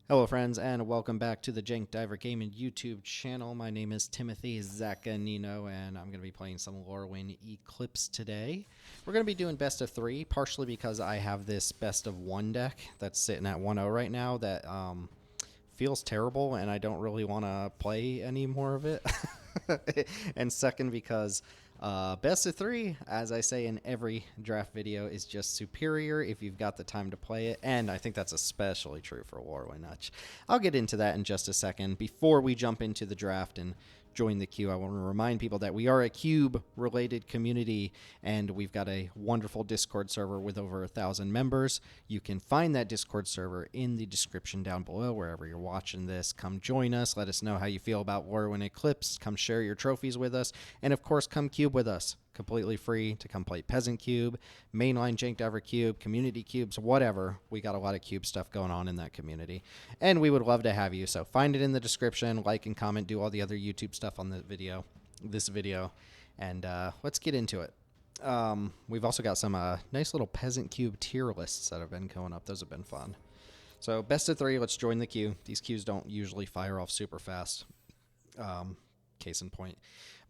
Hello friends and welcome back to the JankDiverTim YouTube channel. My name is Timothy Zaccanino and I'm going to be playing some Lorwyn Eclipsed today. We're going to be doing best of 3, partially because I have this best of 1 deck that's sitting at 1-0 right now that feels terrible and I don't really want to play any more of it. And second because best of 3, as I say in every draft video, is just superior if you've got the time to play it, and I think that's especially true for Lorwyn. I'll get into that in just a second. Before we jump into the draft and join the queue, I want to remind people that we are a Cube-related community, and we've got a wonderful Discord server with over 1,000 members. You can find that Discord server in the description down below, wherever you're watching this. Come join us. Let us know how you feel about Lorwyn Eclipsed. Come share your trophies with us, and of course, come Cube with us. Completely free to come play Peasant Cube, mainline JankDiver Cube, community cubes, whatever. We got a lot of cube stuff going on in that community, and we would love to have you. So find it in the description, like and comment, do all the other YouTube stuff on this video, and let's get into it. We've also got some nice little Peasant Cube tier lists that have been going up. Those have been fun. So best of 3, let's join the queue. These queues don't usually fire off super fast. Case in point.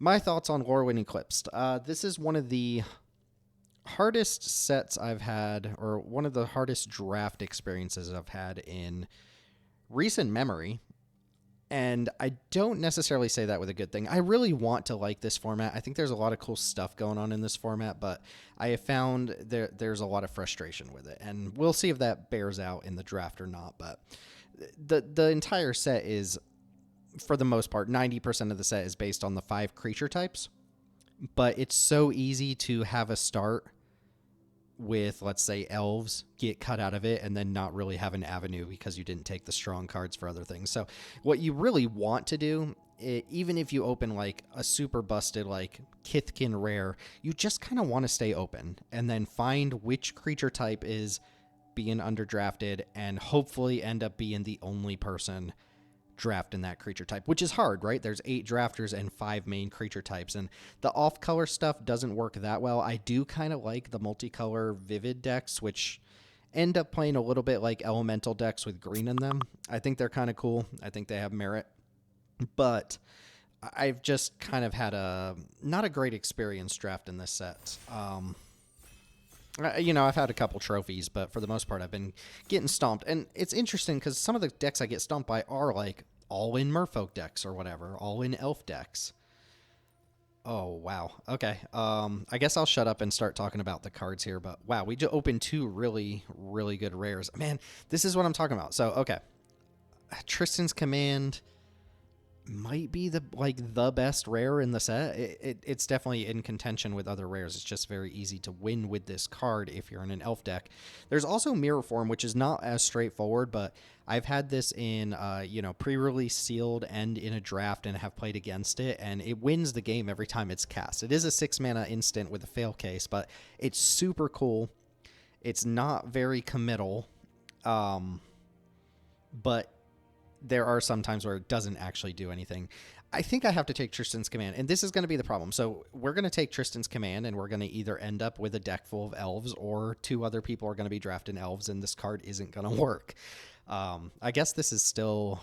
My thoughts on Lorwyn Eclipsed. This is one of the hardest sets I've had, or one of the hardest draft experiences I've had in recent memory. And I don't necessarily say that with a good thing. I really want to like this format. I think there's a lot of cool stuff going on in this format, but I have found there's a lot of frustration with it. And we'll see if that bears out in the draft or not. But the entire set is, for the most part, 90% of the set is based on the 5 creature types, but it's so easy to have a start with, let's say, elves, get cut out of it, and then not really have an avenue because you didn't take the strong cards for other things. So what you really want to do, even if you open like a super busted like Kithkin rare, you just kind of want to stay open and then find which creature type is being underdrafted and hopefully end up being the only person draft in that creature type, which is hard, right? There's 8 drafters and 5 main creature types, and the off-color stuff doesn't work that well. I do kind of like the multicolor vivid decks, which end up playing a little bit like elemental decks with green in them. I think they're kind of cool. I think they have merit, but I've just kind of had not a great experience drafting this set. You know, I've had a couple trophies, but for the most part, I've been getting stomped. And it's interesting because some of the decks I get stomped by are like all-in Merfolk decks or whatever, all-in Elf decks. Oh, wow. Okay. I guess I'll shut up and start talking about the cards here. But wow, we just opened 2 really, really good rares. Man, this is what I'm talking about. So, okay. Tristan's Command might be the best rare in the set. It's definitely in contention with other rares. It's just very easy to win with this card if you're in an elf deck. There's also Mirror Form, which is not as straightforward, but I've had this in pre-release sealed and in a draft and have played against it, and it wins the game every time it's cast. It is a 6-mana instant with a fail case, but it's super cool. It's not very committal, but there are some times where it doesn't actually do anything. I think I have to take Tristan's Command, and this is going to be the problem. So we're going to take Tristan's Command, and we're going to either end up with a deck full of elves, or 2 other people are going to be drafting elves, and this card isn't going to work. I guess this is still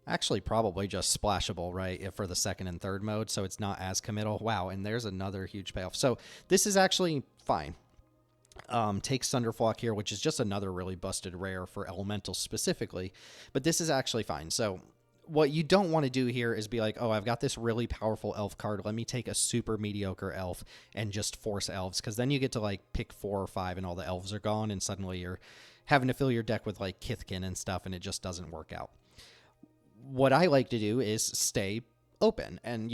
actually probably just splashable, right, for the 2nd and 3rd mode, so it's not as committal. Wow, and there's another huge payoff. So this is actually fine. Takes Thunderflock here, which is just another really busted rare for elementals specifically, but this is actually fine. So what you don't want to do here is be like, oh, I've got this really powerful elf card, let me take a super mediocre elf and just force elves, because then you get to like pick 4 or 5 and all the elves are gone, and suddenly you're having to fill your deck with like Kithkin and stuff, and it just doesn't work out. What I like to do is stay open, and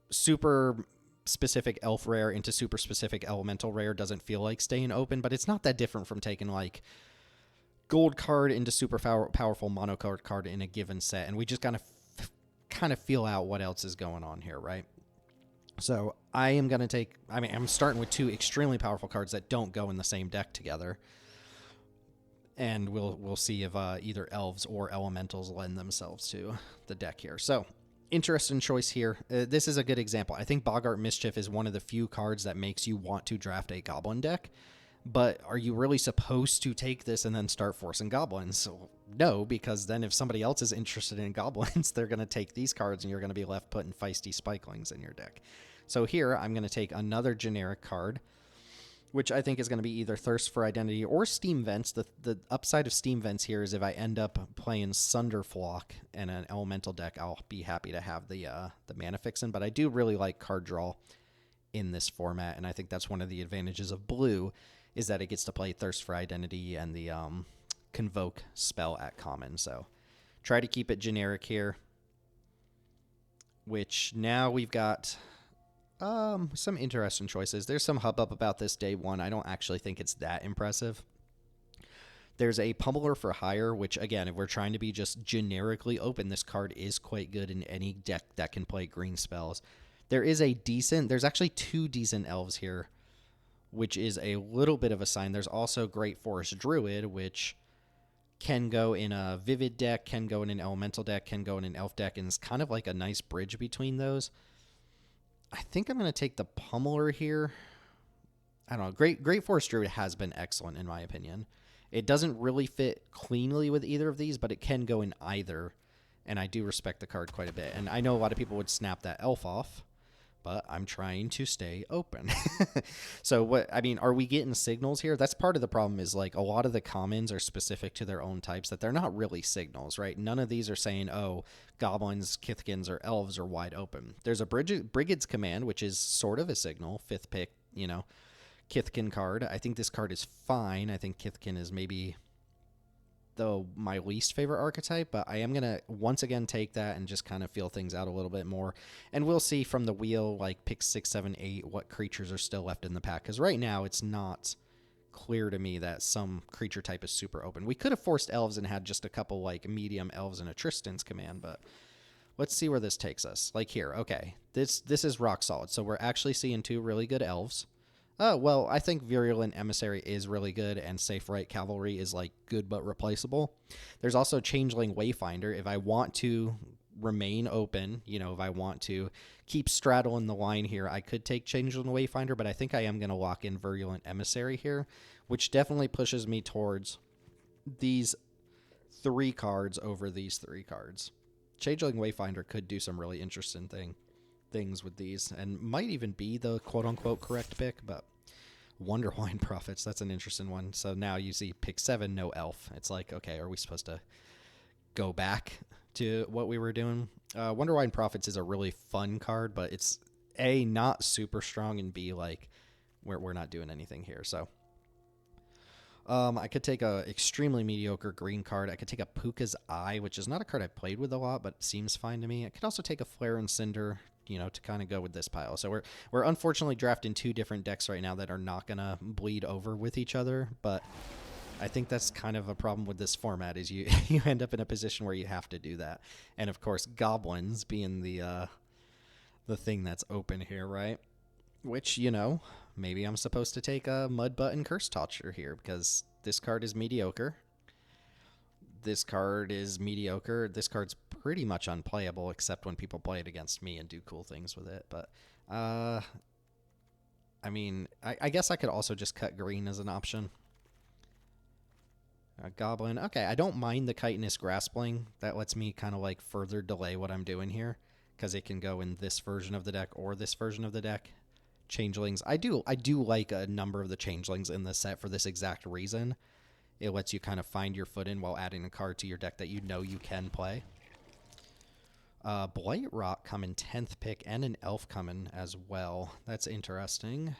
super specific elf rare into super specific elemental rare doesn't feel like staying open, but it's not that different from taking like gold card into super powerful mono card in a given set, and we just kind of feel out what else is going on here, right? So I am going to take, I'm starting with 2 extremely powerful cards that don't go in the same deck together, and we'll see if either elves or elementals lend themselves to the deck here. So interesting choice here. This is a good example. I think Boggart Mischief is one of the few cards that makes you want to draft a goblin deck, but are you really supposed to take this and then start forcing goblins? no, because then if somebody else is interested in goblins, they're going to take these cards and you're going to be left putting feisty spikelings in your deck. So here I'm going to take another generic card, which I think is going to be either Thirst for Identity or Steam Vents. The upside of Steam Vents here is if I end up playing Sunderflock and an elemental deck, I'll be happy to have the mana fix in. But I do really like card draw in this format, and I think that's one of the advantages of blue is that it gets to play Thirst for Identity and the Convoke spell at common. So try to keep it generic here, which now we've got some interesting choices. There's some hubbub about this day one. I don't actually think it's that impressive. There's a Pummeler for Hire, which again, if we're trying to be just generically open, this card is quite good in any deck that can play green spells. There's actually 2 decent elves here, which is a little bit of a sign. There's also Great Forest Druid, which can go in a Vivid deck, can go in an Elemental deck, can go in an Elf deck, and it's kind of like a nice bridge between those. I think I'm going to take the Pummeler here. I don't know. Great Forest Druid has been excellent, in my opinion. It doesn't really fit cleanly with either of these, but it can go in either, and I do respect the card quite a bit. And I know a lot of people would snap that Elf off, but I'm trying to stay open. So are we getting signals here? That's part of the problem is like a lot of the commons are specific to their own types that they're not really signals, right? None of these are saying, oh, goblins, Kithkins, or elves are wide open. There's a Brigad's Command, which is sort of a signal, 5th pick, Kithkin card. I think this card is fine. I think Kithkin is maybe my least favorite archetype, but I am going to once again take that and just kind of feel things out a little bit more. And we'll see from the wheel, like pick 6, 7, 8, what creatures are still left in the pack. Because right now it's not clear to me that some creature type is super open. We could have forced elves and had just a couple like medium elves and a Tristan's Command, but let's see where this takes us. Like here, okay, this is rock solid. So we're actually seeing 2 really good elves. Well, I think Virulent Emissary is really good, and Safe Right Cavalry is, like, good but replaceable. There's also Changeling Wayfinder. If I want to remain open, if I want to keep straddling the line here, I could take Changeling Wayfinder, but I think I am going to lock in Virulent Emissary here, which definitely pushes me towards these 3 cards over these 3 cards. Changeling Wayfinder could do some really interesting things with these, and might even be the quote-unquote correct pick, but Wonderwine Prophets, that's an interesting one. So now you see pick 7, no elf. It's like, okay, are we supposed to go back to what we were doing? Wonderwine Prophets is a really fun card, but it's A, not super strong, and B, like, we're not doing anything here. So I could take a extremely mediocre green card. I could take a Puka's Eye, which is not a card I've played with a lot, but seems fine to me. I could also take a Flare and Cinder, to kind of go with this pile. So we're unfortunately drafting 2 different decks right now that are not going to bleed over with each other, but I think that's kind of a problem with this format is you end up in a position where you have to do that. And of course, goblins being the thing that's open here, right? Which, maybe I'm supposed to take a Mudbutt and Curse Toucher here because this card is mediocre. This card is mediocre. This card's pretty much unplayable except when people play it against me and do cool things with it. But, I guess I could also just cut green as an option. A Goblin. Okay, I don't mind the Chitinous Graspling. That lets me kind of like further delay what I'm doing here because it can go in this version of the deck or this version of the deck. Changelings. I do like a number of the Changelings in this set for this exact reason. It lets you kind of find your foot in while adding a card to your deck that you can play. Blight Rock coming 10th pick and an Elf coming as well. That's interesting.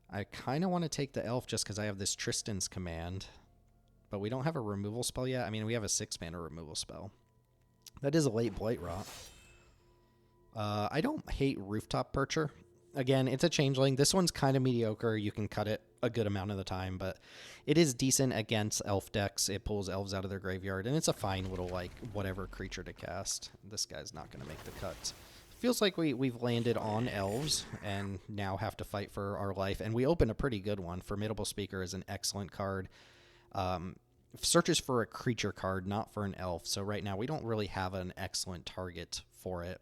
I kind of want to take the Elf just because I have this Tristan's Command. But we don't have a removal spell yet. We have a 6-mana removal spell. That is a late Blight Rock. I don't hate Rooftop Percher. Again, it's a changeling. This one's kind of mediocre. You can cut it a good amount of the time, but it is decent against elf decks. It pulls elves out of their graveyard, and it's a fine little, like, whatever creature to cast. This guy's not going to make the cut. Feels like we've landed on elves and now have to fight for our life, and we open a pretty good one. Formidable Speaker is an excellent card. Searches for a creature card, not for an elf, so right now we don't really have an excellent target for it.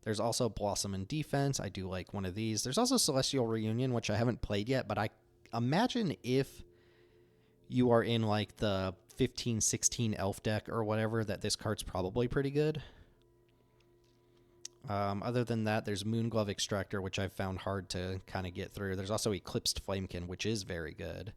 There's also Blossom and Defense. I do like one of these. There's also Celestial Reunion, which I haven't played yet, but I imagine if you are in like the 15, 16 elf deck or whatever, that this card's probably pretty good. Other than that, there's Moonglove Extractor, which I've found hard to kind of get through. There's also Eclipsed Flamekin, which is very good.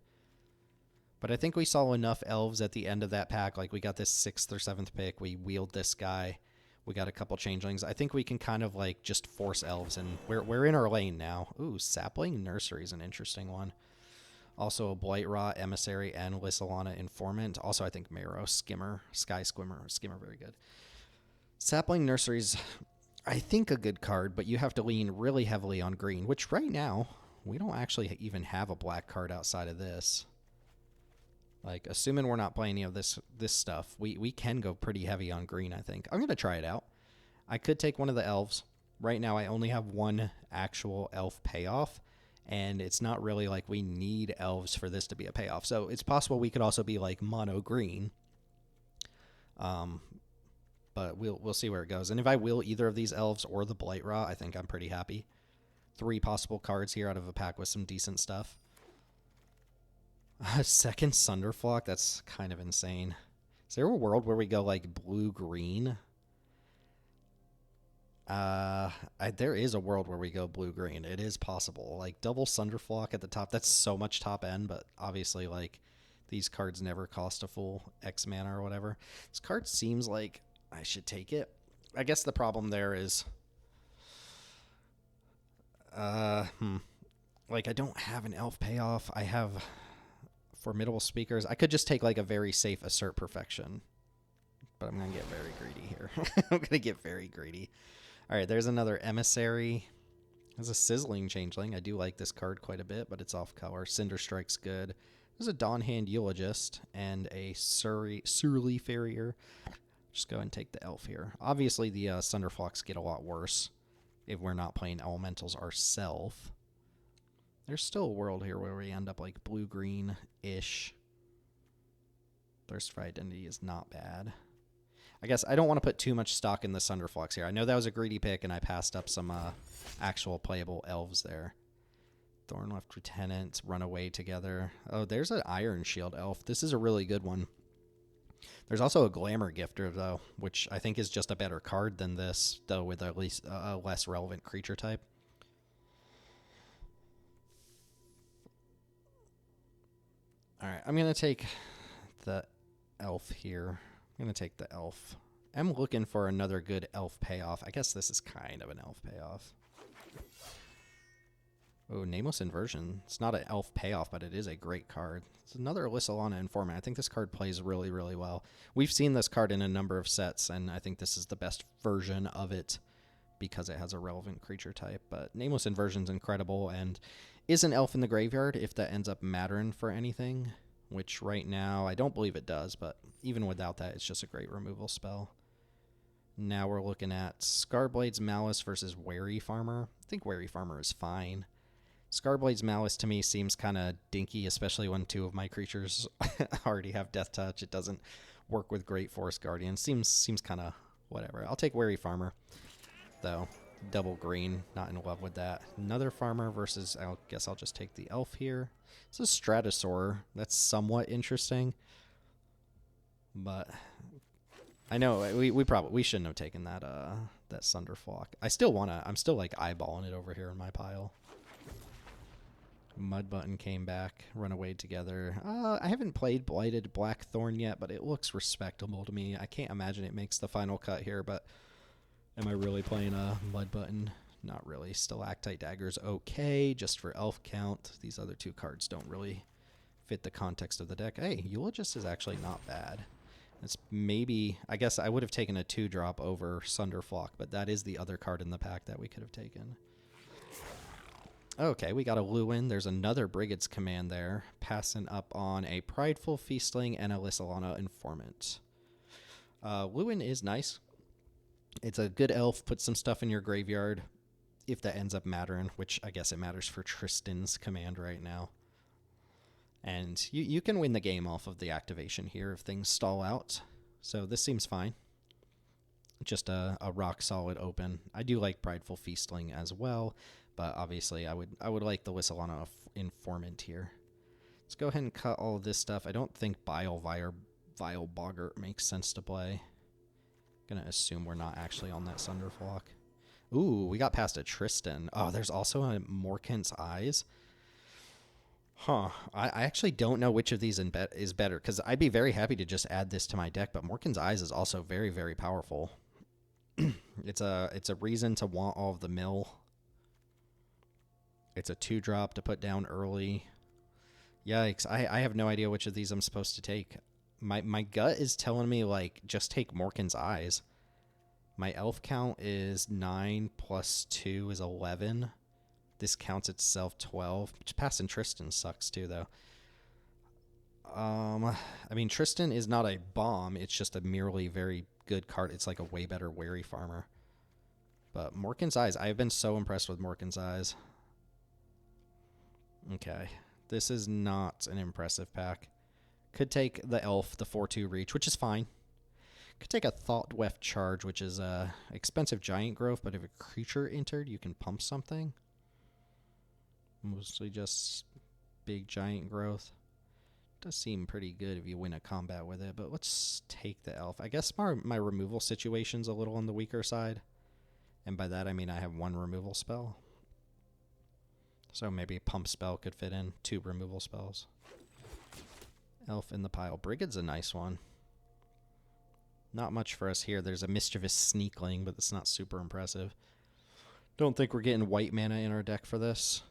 But I think we saw enough elves at the end of that pack. Like, we got this 6th or 7th pick. We wheeled this guy. We got a couple changelings. I think we can kind of, like, just force elves, and we're in our lane now. Ooh, Sapling Nursery is an interesting one. Also a Blightrot, Emissary, and Lyssalana Informant. Also, I think Marrow, Skimmer, Sky Skimmer, very good. Sapling Nursery's, I think, a good card, but you have to lean really heavily on green, which right now, we don't actually even have a black card outside of this. Like, assuming we're not playing any of this stuff, we can go pretty heavy on green, I think. I'm going to try it out. I could take one of the elves. Right now, I only have one actual elf payoff, and it's not really like we need elves for this to be a payoff. So it's possible we could also be, like, mono green. But we'll see where it goes. And if I will either of these elves or the Blightrot, I think I'm pretty happy. 3 possible cards here out of a pack with some decent stuff. A second Sunderflock? That's kind of insane. Is there a world where we go, like, blue-green? There is a world where we go blue-green. It is possible. Like, double Sunderflock at the top. That's so much top end, but obviously, like, these cards never cost a full X mana or whatever. This card seems like I should take it. I guess the problem there is... Like, I don't have an elf payoff. I have... Formidable Speakers. I could just take, like, a very safe Assert Perfection. But I'm going to get very greedy here. I'm going to get very greedy. All right, there's another Emissary. There's a Sizzling Changeling. I do like this card quite a bit, but it's off color. Cinder Strike's good. There's a Dawnhand Eulogist and a Surly Farrier. Just go and take the elf here. Obviously, the Sunderflocks get a lot worse if we're not playing Elementals ourselves. There's still a world here where we end up like blue-green-ish. Thirst for Identity is not bad. I guess I don't want to put too much stock in the Sunderflocks here. I know that was a greedy pick, and I passed up some actual playable elves there. Thornleft Lieutenant, Runaway Together. Oh, there's an Iron Shield elf. This is a really good one. There's also a Glamour Gifter, though, which I think is just a better card than this, though with at least a less relevant creature type. All right, I'm going to take the elf here. I'm going to take the elf. I'm looking for another good elf payoff. I guess this is kind of an elf payoff. Oh, Nameless Inversion. It's not an elf payoff, but it is a great card. It's another Lyssalana Informant. I think this card plays really, really well. We've seen this card in a number of sets, and I think this is the best version of it because it has a relevant creature type. But Nameless Inversion's incredible, and is an elf in the graveyard if that ends up mattering for anything, which right now I don't believe it does, but even without that, it's just a great removal spell. Now we're looking at Scarblade's Malice versus Wary Farmer. I think Wary Farmer is fine. Scarblade's Malice to me seems kind of dinky, especially when 2 of my creatures already have Death Touch. It doesn't work with Great Forest Guardian. Seems kind of whatever. I'll take Wary Farmer, though. Double green, not in love with that. Another farmer versus, I guess I'll just take the elf here. It's a Stratosaur. That's somewhat interesting. But I know we shouldn't have taken that that Sunderflock. I'm still like eyeballing it over here in my pile. Mud Button came back, Runaway Together. I haven't played Blighted Blackthorn yet, but it looks respectable to me. I can't imagine it makes the final cut here, but am I really playing a Mud Button? Not really. Stalactite Dagger's okay, just for elf count. These other 2 cards don't really fit the context of the deck. Hey, Eulogist is actually not bad. It's maybe, I guess I would have taken a 2-drop over Sunderflock, but that is the other card in the pack that we could have taken. Okay, we got a Lewin. There's another Brigade's Command there. Passing up on a Prideful Feastling and a Lyssalana Informant. Lewin is nice. It's a good elf. Put some stuff in your graveyard if that ends up mattering, which I guess it matters for Tristan's command right now. And you can win the game off of the activation here if things stall out. So this seems fine. Just a rock-solid open. I do like Prideful Feastling as well, but obviously I would like the Lyssalana Informant here. Let's go ahead and cut all of this stuff. I don't think Bile Vile Boggart makes sense to play. Gonna assume we're not actually on that Sunderflock. Ooh, we got past a Tristan. Oh, there's also a Morkant's Eyes. Huh. I actually don't know which of these is better, because I'd be very happy to just add this to my deck, but Morkant's Eyes is also very, very powerful. It's a reason to want all of the mill. It's a 2-drop to put down early. Yikes. I have no idea which of these I'm supposed to take. My gut is telling me, like, just take Morkant's Eyes. My elf count is 9 plus 2 is 11. This counts itself 12. Passing Tristan sucks too, though. I mean, Tristan is not a bomb. It's just a merely very good card. It's like a way better Wary Farmer. But Morkant's Eyes, I've been so impressed with Morkant's Eyes. Okay. This is not an impressive pack. Could take the elf, the 4/2 reach, which is fine. Could take a Thought Weft Charge, which is expensive giant growth, but if a creature entered, you can pump something. Mostly just big giant growth. Does seem pretty good if you win a combat with it, but let's take the elf. I guess my removal situation's a little on the weaker side. And by that I mean I have 1 removal spell. So maybe Pump Spell could fit in 2 removal spells. Elf in the pile. Brigad's a nice one. Not much for us here. There's a Mischievous Sneakling, but it's not super impressive. Don't think we're getting white mana in our deck for this.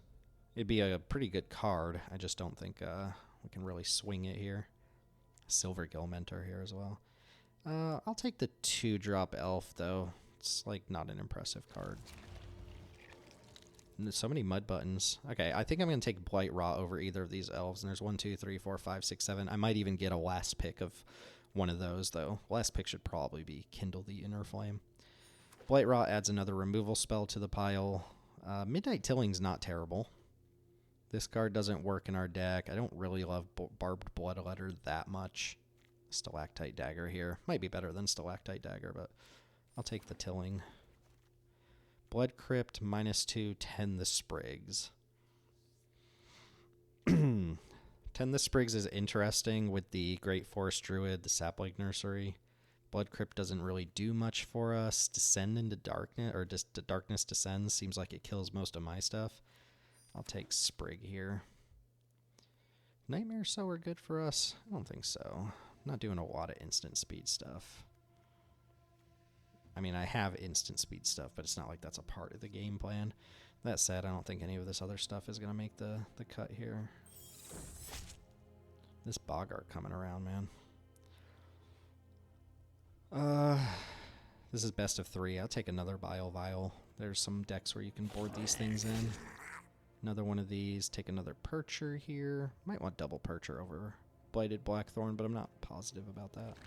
It'd be a pretty good card. I just don't think we can really swing it here. Silver Gill Mentor here as well. I'll take the 2-drop elf, though. It's like not an impressive card. And there's so many mud buttons. Okay, I think I'm going to take Blight Rot over either of these elves. And there's 1, 2, 3, 4, 5, 6, 7. I might even get a last pick of one of those, though. Last pick should probably be Kindle the Inner Flame. Blight Rot adds another removal spell to the pile. Midnight Tilling's not terrible. This card doesn't work in our deck. I don't really love Barbed Bloodletter that much. Stalactite Dagger here. Might be better than Stalactite Dagger, but I'll take the Tilling. Blood Crypt, -2, Tend the Sprigs. Tend the Sprigs is interesting with the Great Forest Druid, the Sapling Nursery. Blood Crypt doesn't really do much for us. Descend into Darkness, or just Darkness Descends, seems like it kills most of my stuff. I'll take Sprig here. Nightmare Sower good for us? I don't think so. I'm not doing a lot of instant speed stuff. I mean, I have instant speed stuff, but it's not like that's a part of the game plan. That said, I don't think any of this other stuff is going to make the cut here. This Boggart coming around, man. This is best of 3. I'll take another Vial. There's some decks where you can board these things in. Another one of these. Take another Percher here. Might want double Percher over Blighted Blackthorn, but I'm not positive about that.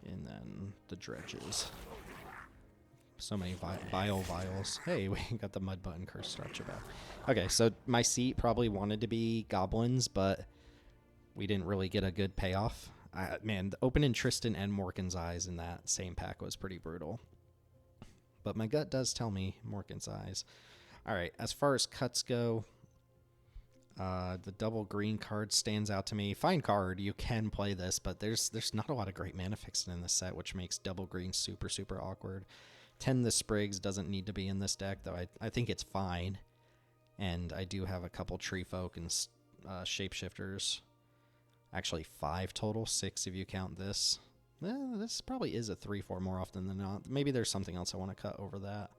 And then the Dredges. So many vials. Hey, we got the Mud Button Curse Stretch about. Okay, so my seat probably wanted to be Goblins, but we didn't really get a good payoff. Man, the opening Tristan and Morkant's Eyes in that same pack was pretty brutal. But my gut does tell me Morkant's Eyes. All right, as far as cuts go, the double green card stands out to me. Fine card, you can play this, but there's not a lot of great mana fixing in this set, which makes double green super, super awkward. Tend the Sprigs doesn't need to be in this deck, though I think it's fine. And I do have a couple Tree Folk and Shapeshifters. Actually, 5 total, 6 if you count this. This probably is a 3/4 more often than not. Maybe there's something else I want to cut over that.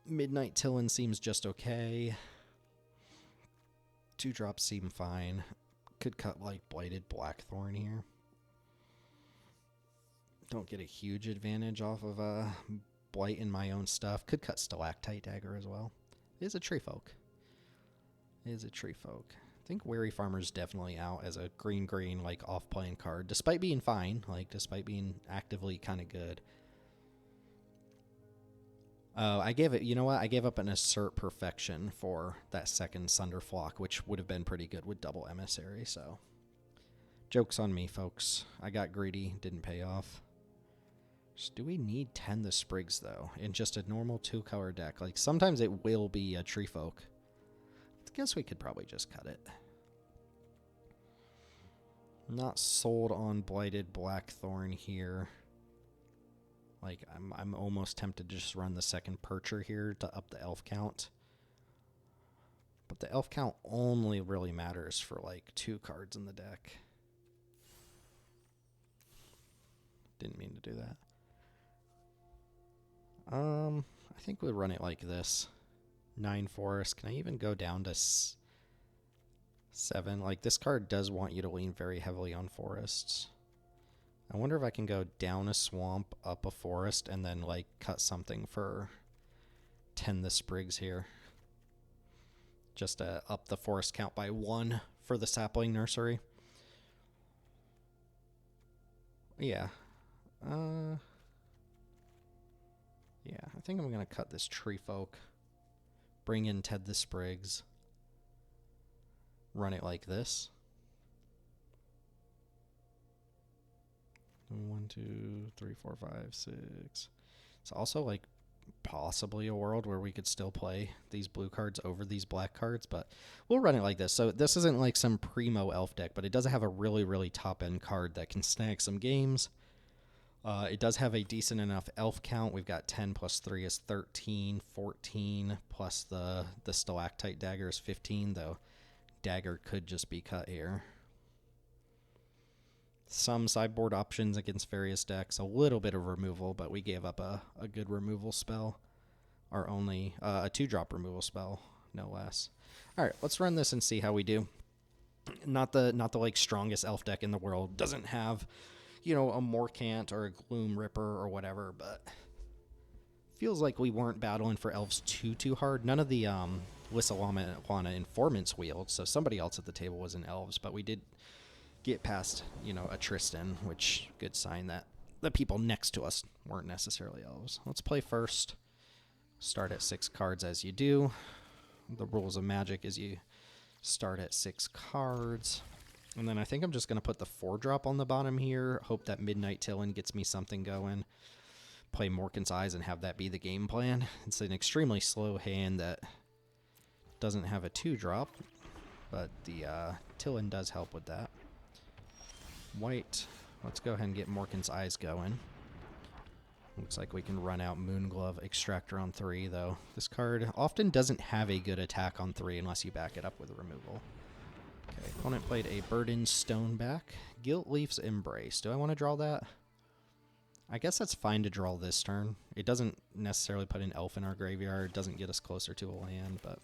Midnight Tillin seems just okay. 2 drops seem fine. Could cut like Blighted Blackthorn here. Don't get a huge advantage off of Blight in my own stuff. Could cut Stalactite Dagger as well. It is a Tree Folk. I think Wary Farmer's definitely out as a green like off-playing card, despite being fine, like despite being actively kind of good. I gave it, you know what? I gave up an Assert Perfection for that second Sunderflock, which would have been pretty good with double Emissary, so. Joke's on me, folks. I got greedy, didn't pay off. So do we need Tend the Sprigs, though, in just a normal 2-color deck? Like, sometimes it will be a Tree Folk. I guess we could probably just cut it. Not sold on Blighted Blackthorn here. Like, I'm almost tempted to just run the second Percher here to up the elf count. But the elf count only really matters for, like, 2 cards in the deck. Didn't mean to do that. I think we'll run it like this. 9 forest. Can I even go down to 7? Like, this card does want you to lean very heavily on forests. I wonder if I can go down a swamp, up a forest, and then, like, cut something for 10 the sprigs here. Just to up the forest count by 1 for the sapling nursery. Yeah. Yeah, I think I'm going to cut this tree folk. Bring in Ted the Sprigs. Run it like this. 1, 2, 3, 4, 5, 6. It's also like possibly a world where we could still play these blue cards over these black cards, but we'll run it like this. So this isn't like some primo elf deck, but it does have a really, really top-end card that can snag some games. It does have a decent enough elf count. We've got 10 plus 3 is 13, 14 plus the stalactite dagger is 15, though dagger could just be cut here. Some sideboard options against various decks, a little bit of removal, but we gave up a good removal spell. Our only, a 2-drop removal spell, no less. All right, let's run this and see how we do. Not the like strongest elf deck in the world. Doesn't have, you know, a Morcant or a Gloom Ripper or whatever, but feels like we weren't battling for elves too hard. None of the Wissalama informants wheeled, so somebody else at the table was in elves, but we did get past, you know, a Tristan, which good sign that the people next to us weren't necessarily elves. Let's play first. Start at 6 cards as you do. The rules of Magic is you start at 6 cards. And then I think I'm just going to put the 4-drop on the bottom here. Hope that Midnight Tillin gets me something going. Play Morkan's Eyes and have that be the game plan. It's an extremely slow hand that doesn't have a 2-drop, but the Tillin does help with that. White. Let's go ahead and get Morkan's Eyes going. Looks like we can run out Moonglove Extractor on 3, though. This card often doesn't have a good attack on 3 unless you back it up with removal. Okay, opponent played a Burdened Stoneback. Gilt-Leaf's Embrace. Do I want to draw that? I guess that's fine to draw this turn. It doesn't necessarily put an elf in our graveyard. It doesn't get us closer to a land, but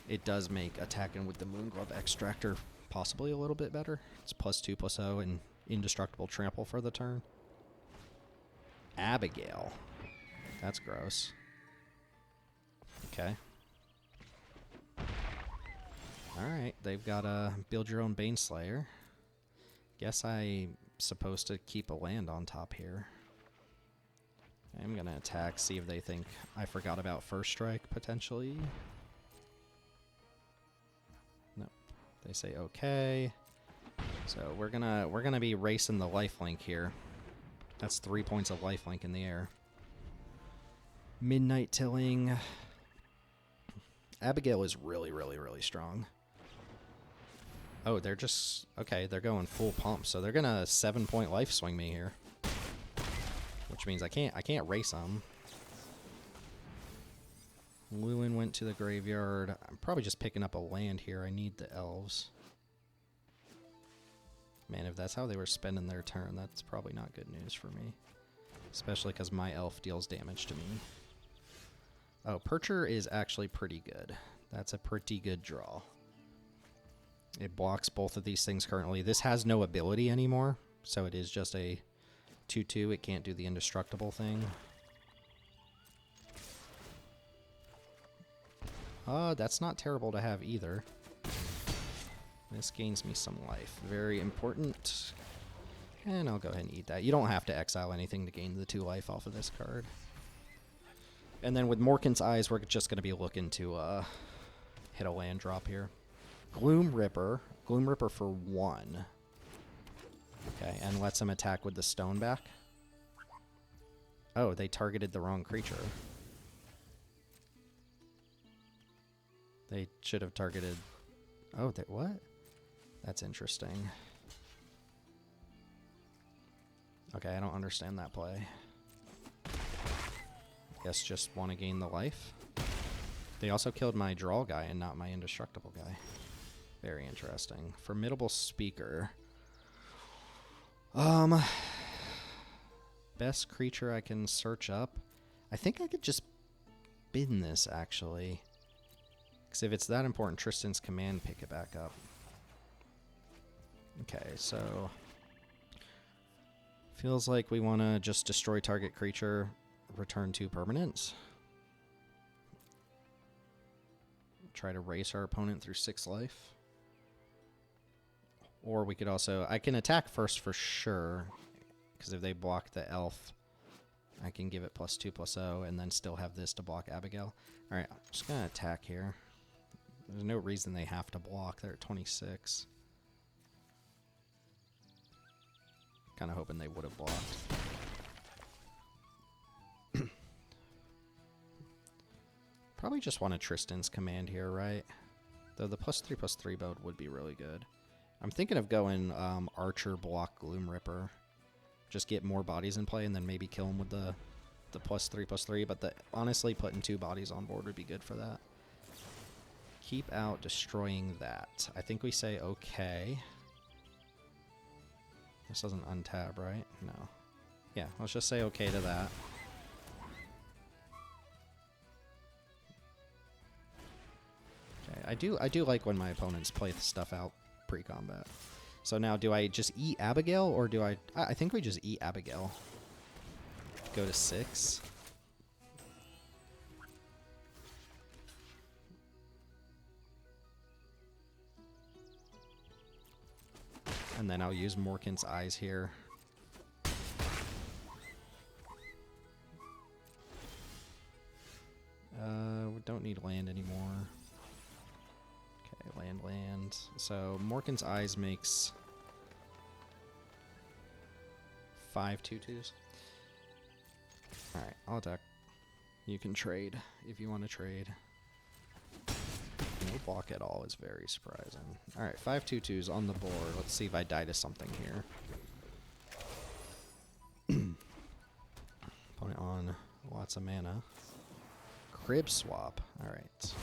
it does make attacking with the Moonglove Extractor possibly a little bit better. It's +2/+0 and indestructible trample for the turn. Abigail. That's gross. Okay. Alright, they've got a build your own Baneslayer. Guess I'm supposed to keep a land on top here. I'm gonna attack, see if they think I forgot about First Strike, potentially. Nope. They say okay. So we're gonna be racing the lifelink here. That's 3 points of lifelink in the air. Midnight Tilling. Abigail is really strong. Oh, they're just okay. They're going full pump, so they're gonna 7-point life swing me here, which means I can't race them. Lewin went to the graveyard. I'm probably just picking up a land here. I need the elves. Man, if that's how they were spending their turn, that's probably not good news for me. Especially because my elf deals damage to me. Oh, Percher is actually pretty good. That's a pretty good draw. It blocks both of these things currently. This has no ability anymore, so it is just a 2/2. It can't do the indestructible thing. That's not terrible to have either. This gains me some life. Very important. And I'll go ahead and eat that. You don't have to exile anything to gain the 2 life off of this card. And then with Morkan's Eyes, we're just going to be looking to hit a land drop here. Gloom Ripper. Gloom Ripper for 1. Okay, and lets him attack with the Stoneback. Oh, they targeted the wrong creature. They should have targeted... Oh, what? That's interesting. Okay, I don't understand that play. Guess just want to gain the life. They also killed my draw guy and not my indestructible guy. Very interesting. Formidable Speaker. Best creature I can search up. I think I could just bin this, actually. Because if it's that important, Tristan's Command, pick it back up. Okay, so... feels like we want to just destroy target creature, return 2 permanents. Try to race our opponent through 6 life. Or we could also... I can attack first for sure, because if they block the elf, I can give it +2/+0 and then still have this to block Abigail. Alright, I'm just going to attack here. There's no reason they have to block. They're at 26. Kind of hoping they would have blocked. Probably just want a Tristan's Command here, right? Though the +3/+3 build would be really good. I'm thinking of going Archer, block, Gloom Ripper. Just get more bodies in play and then maybe kill him with the +3/+3. But honestly, putting 2 bodies on board would be good for that. Keep out destroying that. I think we say okay. This doesn't untab, right? No. Yeah, let's just say okay to that. Okay, I do like when my opponents play the stuff out pre-combat. So now, do I just eat Abigail, or do I think we just eat Abigail. Go to 6. And then I'll use Morkant's Eyes here. We don't need land anymore. Okay, land. So Morkant's Eyes makes 5 2/2s. Alright, I'll attack. You can trade if you want to trade. No block at all is very surprising. Alright, 5 2/2s on the board. Let's see if I die to something here. Opponent on lots of mana. Crib swap. Alright.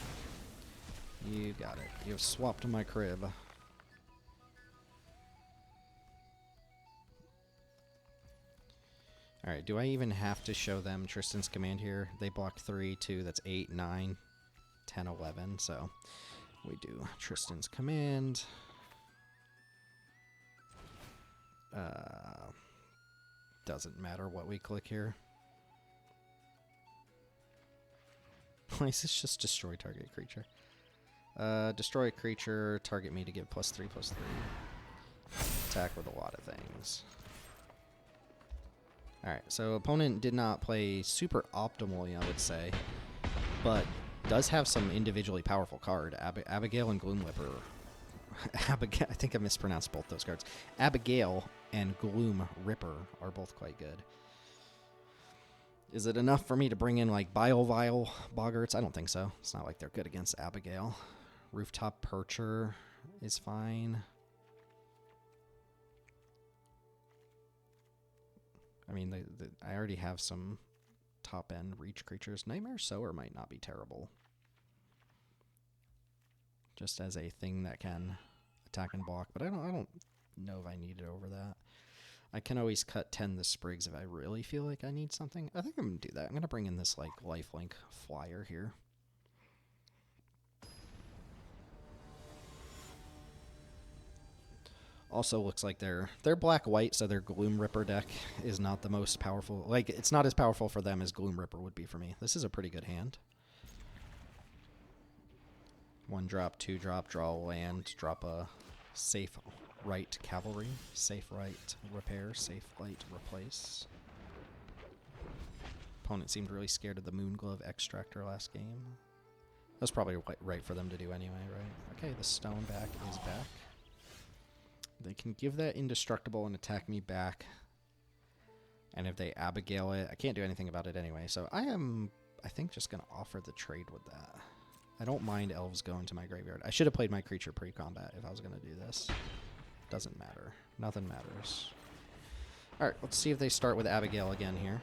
You got it. You have swapped my crib. Alright, do I even have to show them Tristan's Command here? They block 3, 2, that's 8, 9, 10, 11. So we do Tristan's Command. Doesn't matter what we click here. Why is this just destroy target creature? Destroy a creature, target me to give +3/+3. Attack with a lot of things. Alright, so opponent did not play super optimally, I would say, but does have some individually powerful card. Abigail and Gloom Ripper. I think I mispronounced both those cards. Abigail and Gloom Ripper are both quite good. Is it enough for me to bring in like Bile Vial Boggarts? I don't think so. It's not like they're good against Abigail. Rooftop Percher is fine. I mean, I already have some top-end reach creatures. Nightmare Sower might not be terrible. Just as a thing that can attack and block, but I don't know if I need it over that. I can always cut 10 the Sprigs if I really feel like I need something. I think I'm going to do that. I'm going to bring in this like lifelink flyer here. Also looks like they're black-white, so their Gloom Ripper deck is not the most powerful. Like, it's not as powerful for them as Gloom Ripper would be for me. This is a pretty good hand. 1 drop, 2 drop, draw a land, drop a safe right cavalry, safe right repair, safe right replace. Opponent seemed really scared of the Moonglove Extractor last game. That's probably right for them to do anyway, right? Okay, the stone back is back. They can give that indestructible and attack me back. And if they Abigail it, I can't do anything about it anyway. So I think, just going to offer the trade with that. I don't mind elves going to my graveyard. I should have played my creature pre-combat if I was going to do this. Doesn't matter. Nothing matters. Alright, let's see if they start with Abigail again here.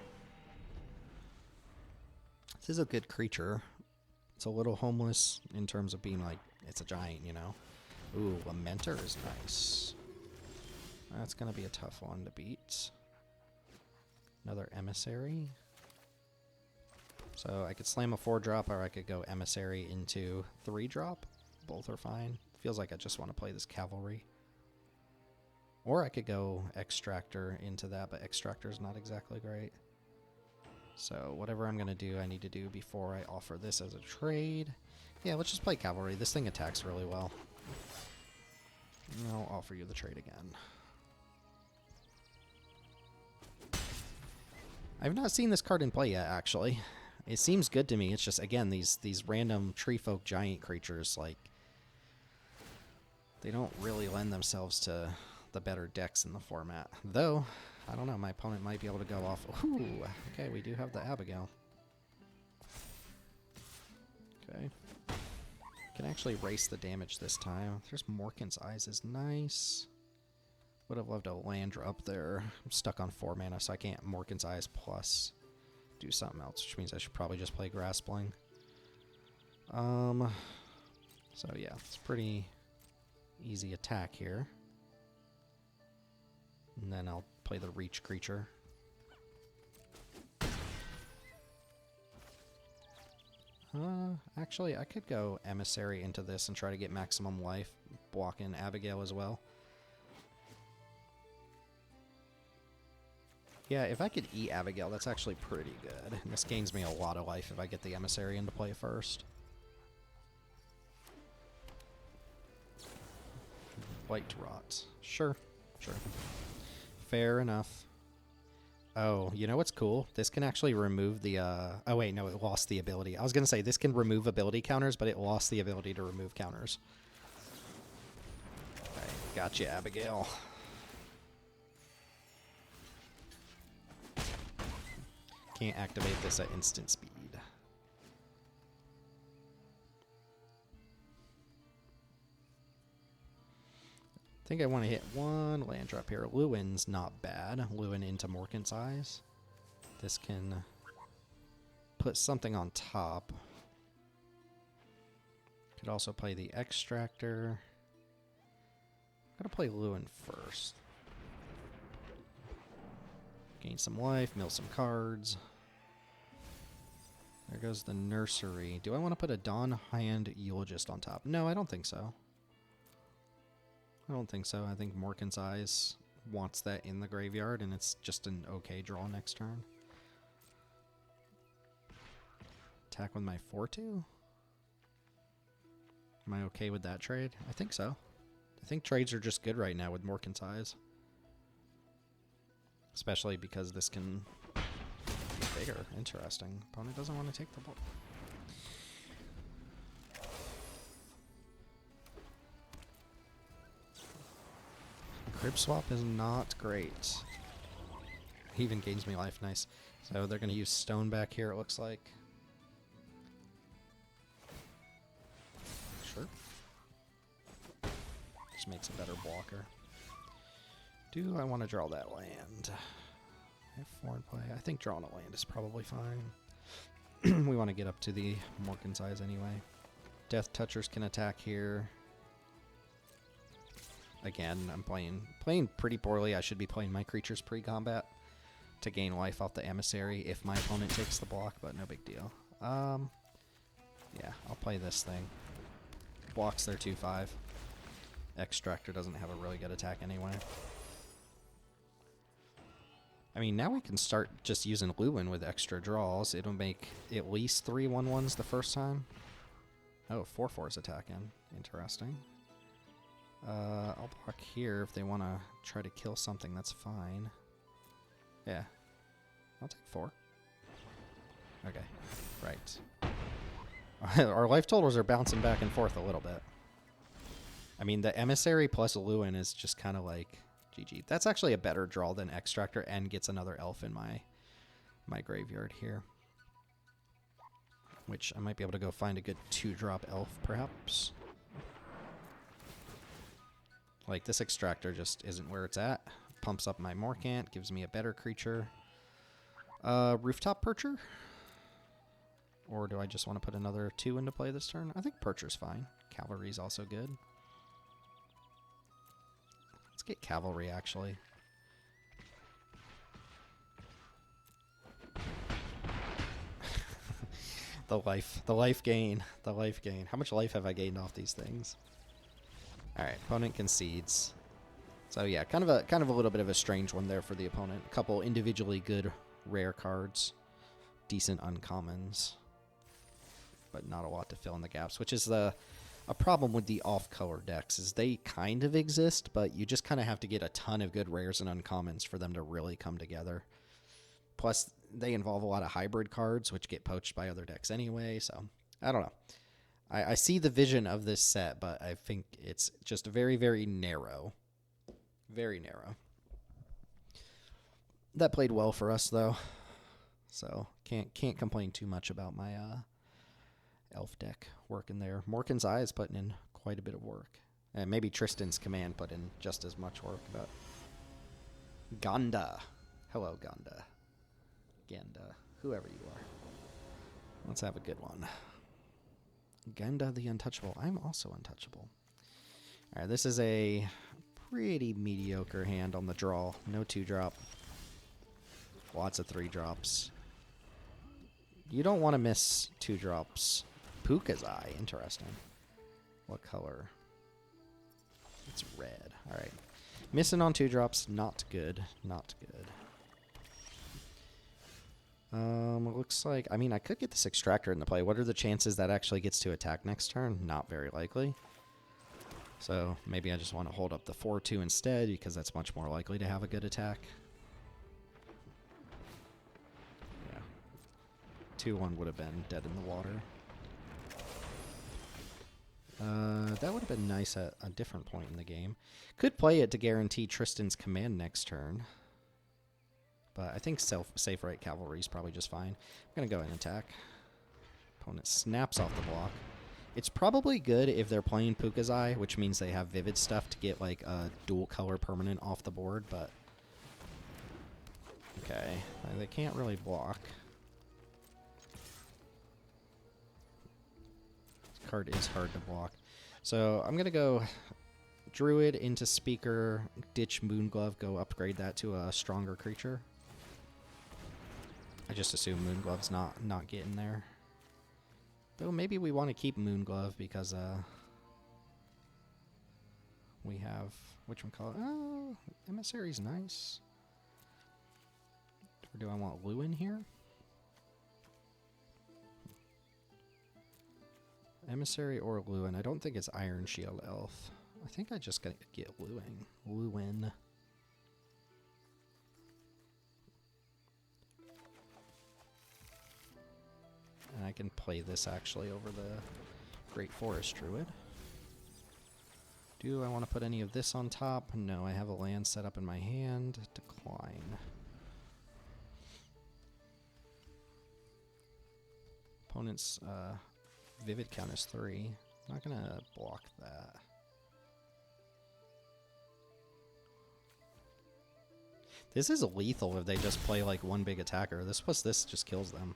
This is a good creature. It's a little homeless in terms of being like, it's a giant, you know. Ooh, Lamenter is nice. That's going to be a tough one to beat. Another Emissary. So I could slam a 4-drop, or I could go Emissary into 3-drop. Both are fine. Feels like I just want to play this Cavalry. Or I could go Extractor into that, but Extractor's not exactly great. So whatever I'm going to do, I need to do before I offer this as a trade. Yeah, let's just play Cavalry. This thing attacks really well. And I'll offer you the trade again. I've not seen this card in play yet, actually. It seems good to me. It's just, again, these random tree folk giant creatures, like, they don't really lend themselves to the better decks in the format. Though, I don't know, my opponent might be able to go off. Ooh, okay, we do have the Abigail. Okay. Can actually race the damage this time. There's Morkan's Eyes is nice. Would have loved a land drop there. I'm stuck on 4 mana, so I can't Morkan's Eyes plus do something else, which means I should probably just play Graspling. So yeah, it's pretty easy attack here. And then I'll play the Reach creature. Actually, I could go Emissary into this and try to get maximum life, block in Abigail as well. Yeah, if I could eat Abigail, that's actually pretty good. And this gains me a lot of life if I get the Emissary into play first. White Rot. Sure, sure. Fair enough. Oh, you know what's cool? This can actually remove the, oh wait, no, it lost the ability. I was going to say, this can remove ability counters, but it lost the ability to remove counters. Okay, gotcha, Abigail. Can't activate this at instant speed. I think I want to hit one land drop here. Lewin's not bad. Lewin into Morkan's Eyes. This can put something on top. Could also play the Extractor. I'm going to play Lewin first. Gain some life, mill some cards. There goes the Nursery. Do I want to put a Dawn Hand Eulogist on top? No, I don't think so. I don't think so. I think Morkan's Eyes wants that in the graveyard, and it's just an okay draw next turn. Attack with my 4/2? Am I okay with that trade? I think so. I think trades are just good right now with Morkan's Eyes. Especially because this can be bigger. Interesting. Opponent doesn't want to take the ball. Crib Swap is not great. He even gains me life. Nice. So they're going to use Stone back here, it looks like. Sure. Just makes a better blocker. Do I want to draw that land? I have 4 in play. I think drawing a land is probably fine. We want to get up to the Morkan's Eyes anyway. Death Touchers can attack here. Again, I'm playing pretty poorly. I should be playing my creatures pre-combat to gain life off the Emissary if my opponent takes the block, but no big deal. Yeah, I'll play this thing. Blocks their 2/5. Extractor doesn't have a really good attack anyway. I mean, now we can start just using Lewin with extra draws. It'll make at least 3 1/1s the first time. Oh, 4/4s attacking. Interesting. I'll block here if they want to try to kill something. That's fine. Yeah. I'll take 4. Okay. Right. Our life totals are bouncing back and forth a little bit. I mean, the Emissary plus Lewin is just kind of like GG. That's actually a better draw than Extractor and gets another elf in my graveyard here. Which I might be able to go find a good 2-drop elf, perhaps. Like, this Extractor just isn't where it's at. pumps up my Morcant, gives me a better creature. Rooftop Percher? Or do I just want to put another 2 into play this turn? I think Percher's fine. Cavalry's also good. Let's get Cavalry, actually. The life gain. How much life have I gained off these things? Alright, opponent concedes. So yeah, kind of a little bit of a strange one there for the opponent. A couple individually good rare cards. Decent uncommons. But not a lot to fill in the gaps, which is a problem with the off-color decks, is they kind of exist, but you just kind of have to get a ton of good rares and uncommons for them to really come together. Plus, they involve a lot of hybrid cards, which get poached by other decks anyway, so I don't know. I see the vision of this set, but I think it's just very, very narrow. Very narrow. That played well for us, though, so can't complain too much about my elf deck working there. Morkan's Eye is putting in quite a bit of work. And maybe Tristan's Command put in just as much work, but... Ganda. Hello, Ganda. Ganda. Whoever you are. Let's have a good one. Ganda the Untouchable. I'm also untouchable. Alright, this is a pretty mediocre hand on the draw. No 2-drop. Lots of 3-drops. You don't want to miss 2-drops. Puka's Eye. Interesting. What color? It's red. Alright. Missing on 2-drops. Not good. Not good. Looks like... I mean, I could get this Extractor in the play. What are the chances that actually gets to attack next turn? Not very likely. So, maybe I just want to hold up the 4-2 instead, because that's much more likely to have a good attack. Yeah. 2-1 would have been dead in the water. That would have been nice at a different point in the game. Could play it to guarantee Tristan's Command next turn. But I think safe right Cavalry is probably just fine. I'm going to go ahead and attack. Opponent snaps off the block. It's probably good if they're playing Puka's Eye, which means they have Vivid stuff to get like a dual color permanent off the board, but... Okay, they can't really block. This card is hard to block. So I'm going to go Druid into Speaker, ditch Moonglove, go upgrade that to a stronger creature. I just assume Moonglove's not getting there. Though maybe we want to keep Moonglove because we have which one call it? Oh, Emissary's nice. Or do I want Lewin here? Emissary or Lewin? I don't think it's Iron Shield Elf. I think I just gotta get Lewin. Lewin. And I can play this actually over the Great Forest Druid. Do I want to put any of this on top? No, I have a land set up in my hand. Decline. Opponent's Vivid count is 3. I'm not going to block that. This is lethal if they just play like one big attacker. This plus this just kills them.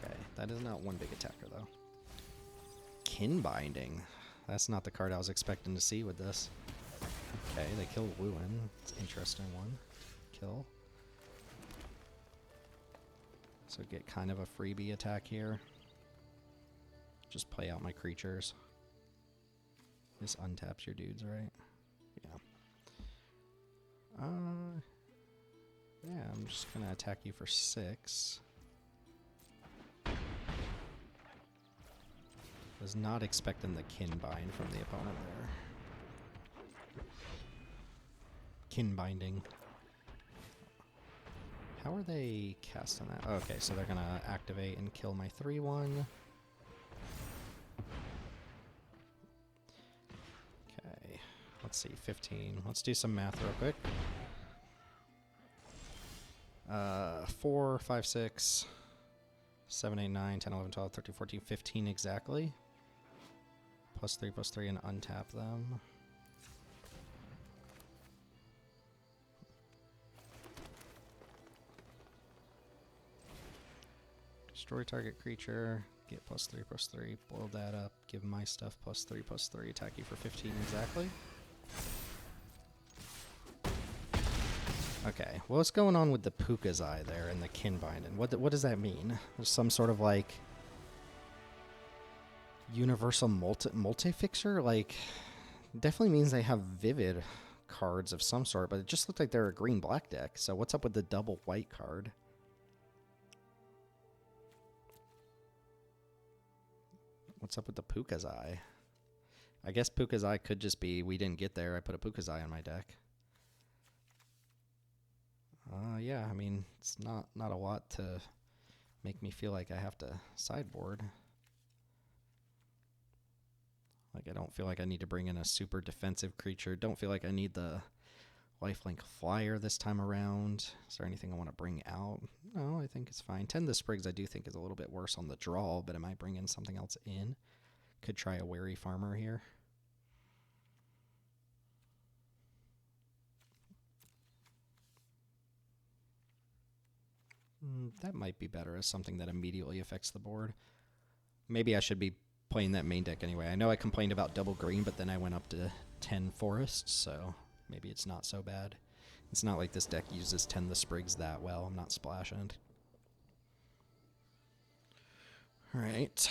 Okay, that is not one big attacker though. Kin Binding. That's not the card I was expecting to see with this. Okay, they kill Lewin. It's an interesting one. Kill. So get kind of a freebie attack here. Just play out my creatures. This untaps your dudes, right? Yeah. Yeah, I'm just gonna attack you for 6. Was not expecting the Kin Bind from the opponent there. Kin Binding. How are they casting that? Oh, okay, so they're gonna activate and kill my 3/1. Okay, let's see, 15. Let's do some math real quick. 4, 5, 6, 7, 8, 9, 10, 11, 12, 13, 14, 15 exactly. +3/+3 and untap them. Destroy target creature, get +3/+3, blow that up, give my stuff +3/+3, attack you for 15 exactly. Okay, what's going on with the Puka's Eye there and the Kinbind? What does that mean? There's some sort of like universal multi-fixer? Like, definitely means they have vivid cards of some sort, but it just looked like they're a green-black deck. So what's up with the double white card? What's up with the Puka's Eye? I guess Puka's Eye could just be we didn't get there. I put a Puka's Eye on my deck. Yeah, I mean, it's not a lot to make me feel like I have to sideboard. Like, I don't feel like I need to bring in a super defensive creature. Don't feel like I need the lifelink flyer this time around. Is there anything I want to bring out? No, I think it's fine. Tend the Sprigs I do think is a little bit worse on the draw, but I might bring in something else in. Could try a Wary Farmer here. That might be better as something that immediately affects the board. Maybe I should be playing that main deck anyway. I know I complained about double green, but then I went up to 10 forests, so maybe it's not so bad. It's not like this deck uses Tend the Sprigs that well. I'm not splashing. Alright.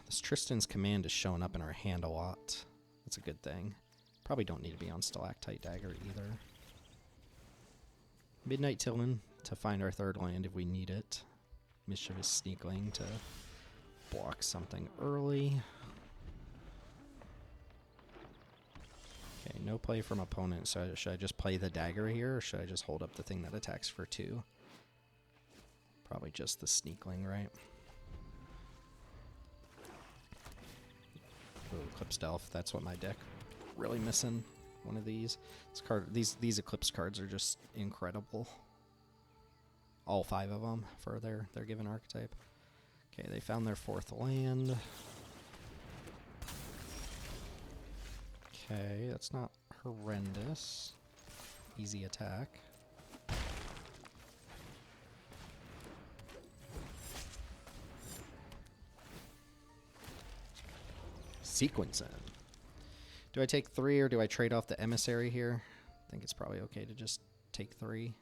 This Tristan's Command is showing up in our hand a lot. That's a good thing. Probably don't need to be on Stalactite Dagger either. Midnight Tillman to find our third land if we need it. Mischievous Sneakling to block something early. Okay, no play from opponent, so should I just play the dagger here, or should I just hold up the thing that attacks for 2? Probably just the Sneakling, right? Ooh, Eclipsed Elf, that's what my deck really missing. One of these. These Eclipse cards are just incredible. All 5 of them for their given archetype. Okay, they found their 4th land. Okay, that's not horrendous. Easy attack. Sequencing. Do I take 3 or do I trade off the Emissary here? I think it's probably okay to just take 3.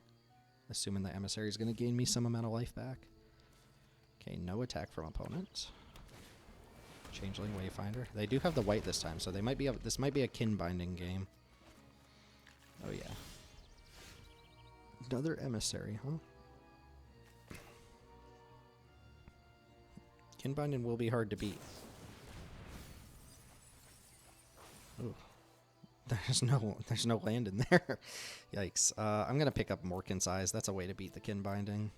Assuming the Emissary is going to gain me some amount of life back. Okay, no attack from opponent. Changeling Wayfinder. They do have the white this time, so they might be this might be a Kinbinding game. Oh yeah. Another Emissary, huh? Kinbinding will be hard to beat. Ooh. There's no land in there. Yikes. I'm gonna pick up Morkin's Eyes. That's a way to beat the Kinbinding.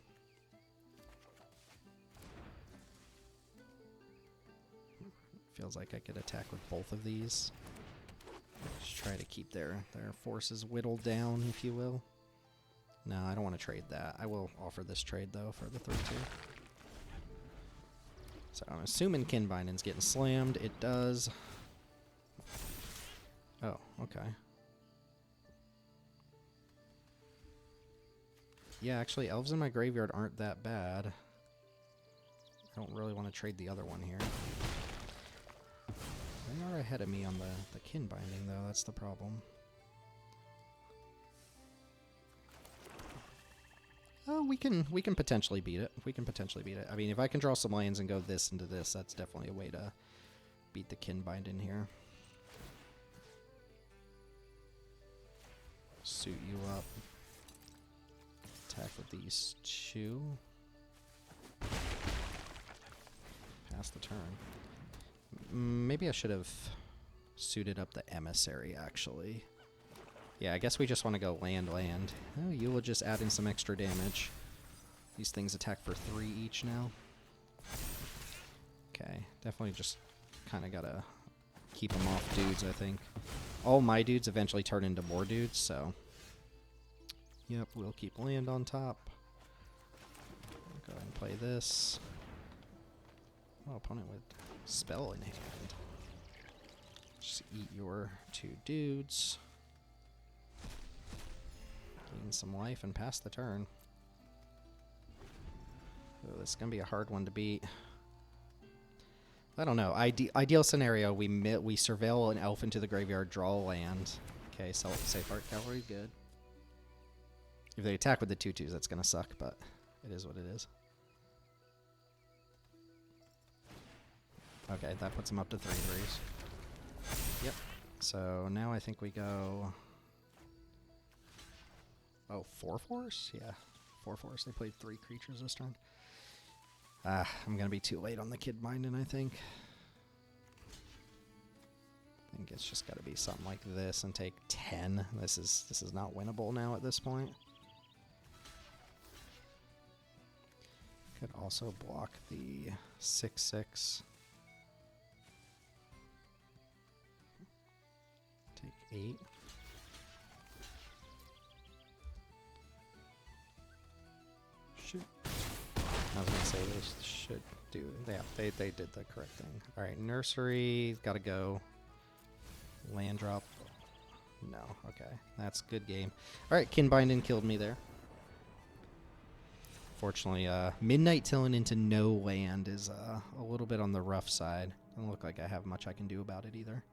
Feels like I could attack with both of these. Just try to keep their forces whittled down, if you will. No, I don't want to trade that. I will offer this trade, though, for the 3/2. So I'm assuming Kinbinding's getting slammed. It does. Oh, okay. Yeah, actually, elves in my graveyard aren't that bad. I don't really want to trade the other one here. They are ahead of me on the Kinbinding, though. That's the problem. Oh, we can potentially beat it. We can potentially beat it. I mean, if I can draw some lands and go this into this, that's definitely a way to beat the Kinbinding here. Suit you up. Attack with these 2. Pass the turn. Maybe I should have suited up the Emissary, actually. Yeah, I guess we just want to go land. Oh, you will just add in some extra damage. These things attack for 3 each now. Okay, definitely just kind of gotta keep them off dudes, I think. All my dudes eventually turn into more dudes, so... Yep, we'll keep land on top. Go ahead and play this. Oh, opponent with spell in hand. Just eat your 2 dudes. Gain some life and pass the turn. Oh, this is going to be a hard one to beat. I don't know. Ideal scenario, we surveil an elf into the graveyard, draw a land. Okay, safe art cavalry, good. If they attack with the 2/2s, that's going to suck, but it is what it is. Okay, that puts them up to 3/3s. Yep. So now I think we go... Oh, 4/4s? Yeah, 4/4s. They played 3 creatures this turn. I'm going to be too late on the Kid Mindin', I think. I think it's just got to be something like this and take 10. This is not winnable now at this point. Could also block the 6/6. Take 8. Shoot. I was gonna say they should do. Yeah, they did the correct thing. All right, nursery gotta go. Land drop. No, okay, that's good game. All right, Kinbindin killed me there. Fortunately, Midnight Tilling into no land is a little bit on the rough side. Doesn't look like I have much I can do about it either.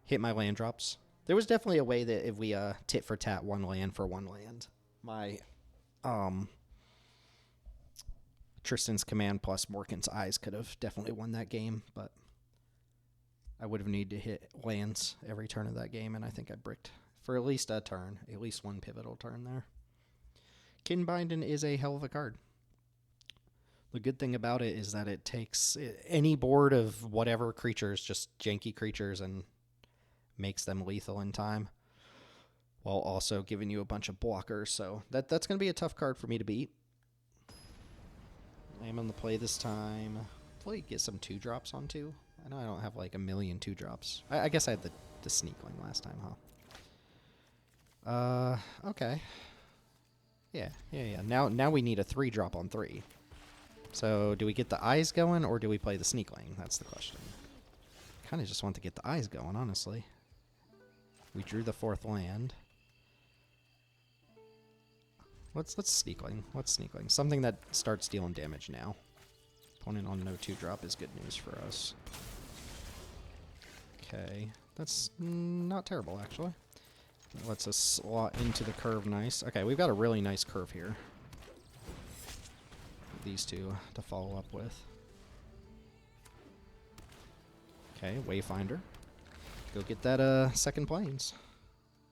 Hit my land drops. There was definitely a way that if we tit for tat 1 land for 1 land, my Tristan's Command plus Morkan's Eyes could have definitely won that game, but I would have needed to hit lands every turn of that game, and I think I bricked for at least a turn, at least 1 pivotal turn there. Kinbindin is a hell of a card. The good thing about it is that it takes any board of whatever creatures, just janky creatures, and makes them lethal in time, while also giving you a bunch of blockers, so that's going to be a tough card for me to beat. I'm on the play this time. Hopefully get some 2-drops on 2. I know I don't have like a million 2-drops. I guess I had the Sneakling last time, huh? Okay. Yeah. Now we need a 3-drop on 3. So do we get the eyes going or do we play the Sneakling? That's the question. Kind of just want to get the eyes going, honestly. We drew the 4th land. Let's Sneakling. What's Sneakling? Something that starts dealing damage now. Opponent on no 2-drop is good news for us. Okay, that's not terrible actually. That lets us slot into the curve nice. Okay, we've got a really nice curve here. These two to follow up with. Okay, Wayfinder. Go get that second plains.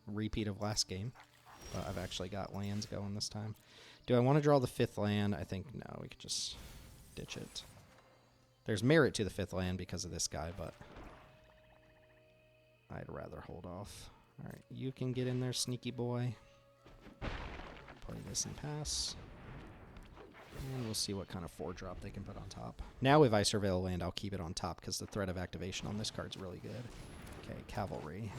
Repeat of last game. But I've actually got lands going this time. Do I want to draw the 5th land? I think no, we could just ditch it. There's merit to the 5th land because of this guy, but I'd rather hold off. Alright, you can get in there, sneaky boy. Play this and pass. And we'll see what kind of 4-drop they can put on top. Now if I surveil land, I'll keep it on top because the threat of activation on this card's really good. Okay, Cavalry.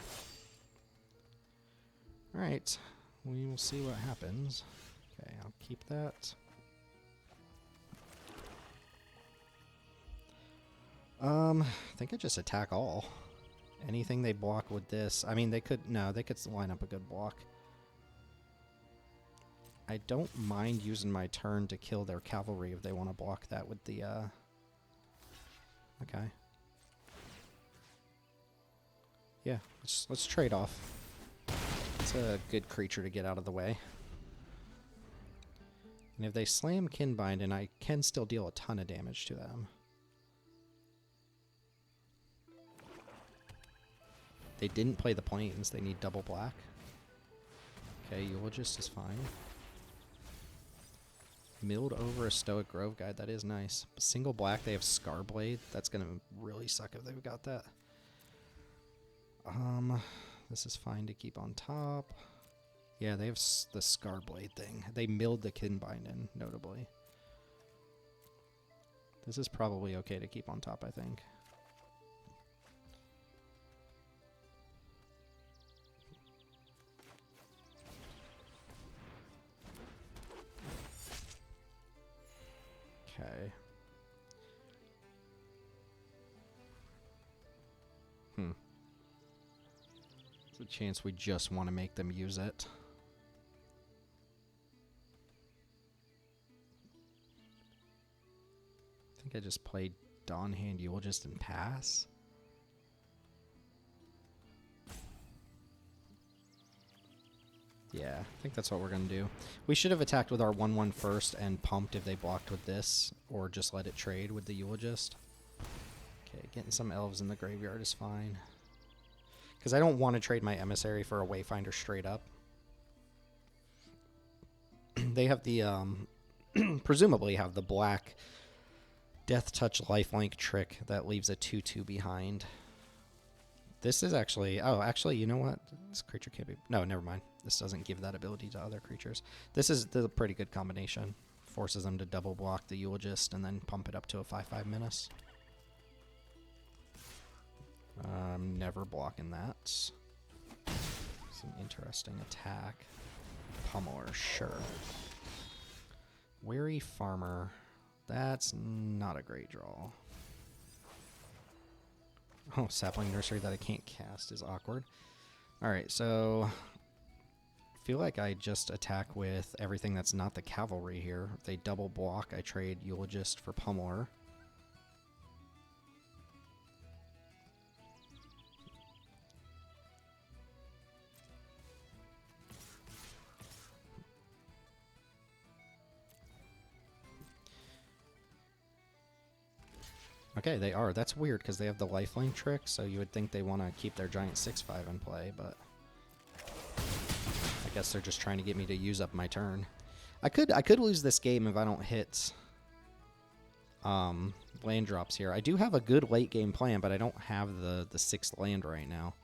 Alright, we will see what happens. Okay, I'll keep that. I think I just attack all. Anything they block with this. I mean, they could line up a good block. I don't mind using my turn to kill their cavalry if they want to block that with the, okay. Yeah, let's trade off. It's a good creature to get out of the way. And if they slam Kinbindin, I can still deal a ton of damage to them. They didn't play the plains. They need double black. Okay, Eulogist is fine. Milled over a Stoic Grove Guide. That is nice. Single black, they have Scarblade. That's going to really suck if they've got that. This is fine to keep on top. Yeah, they have the Scarblade thing. They milled the Kinbindin, notably. This is probably okay to keep on top, I think. Okay. There's a chance we just want to make them use it. think I just played Dawn Hand Eulogist and pass. Yeah, I think that's what we're going to do. We should have attacked with our 1/1 first and pumped if they blocked with this, or just let it trade with the Eulogist. Okay, getting some elves in the graveyard is fine. Because I don't want to trade my Emissary for a Wayfinder straight up. They have the, presumably have the black Death Touch lifelink trick that leaves a 2/2 behind. This is actually, oh, actually, you know what? This creature can't be, no, never mind. This doesn't give that ability to other creatures. This is a pretty good combination. Forces them to double block the Eulogist and then pump it up to a 5/5 menace. I'm never blocking that. It's an interesting attack. Pummeler, sure. Weary Farmer. That's not a great draw. Oh, Sapling Nursery that I can't cast is awkward. Alright, so I feel like I just attack with everything that's not the cavalry here. If they double block, I trade Eulogist for Pummeler. Okay, they are. That's weird because they have the lifelink trick, so you would think they want to keep their giant 6/5 in play, but I guess they're just trying to get me to use up my turn. I could lose this game if I don't hit land drops here. I do have a good late game plan, but I don't have the 6th land right now.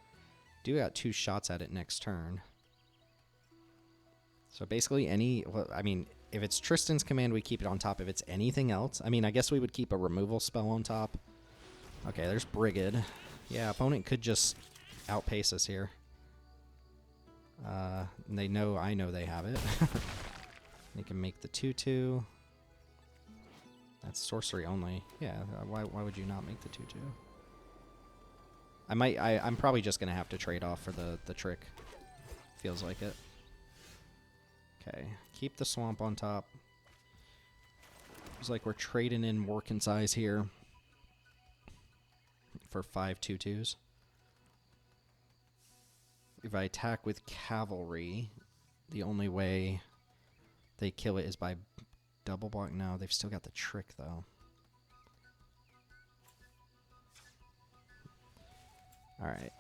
Do got 2 shots at it next turn. So basically well, I mean, if it's Tristan's command, we keep it on top. If it's anything else, I mean, I guess we would keep a removal spell on top. Okay, there's Brigid. Yeah, opponent could just outpace us here. They know, I know they have it. They can make the 2/2. That's sorcery only. Yeah, why would you not make the 2/2? I'm probably just going to have to trade off for the trick. Feels like it. Okay, keep the swamp on top. Looks like we're trading in Workin' Size here for 5 2/2s. If I attack with cavalry, the only way they kill it is by double block. No, they've still got the trick though. Alright.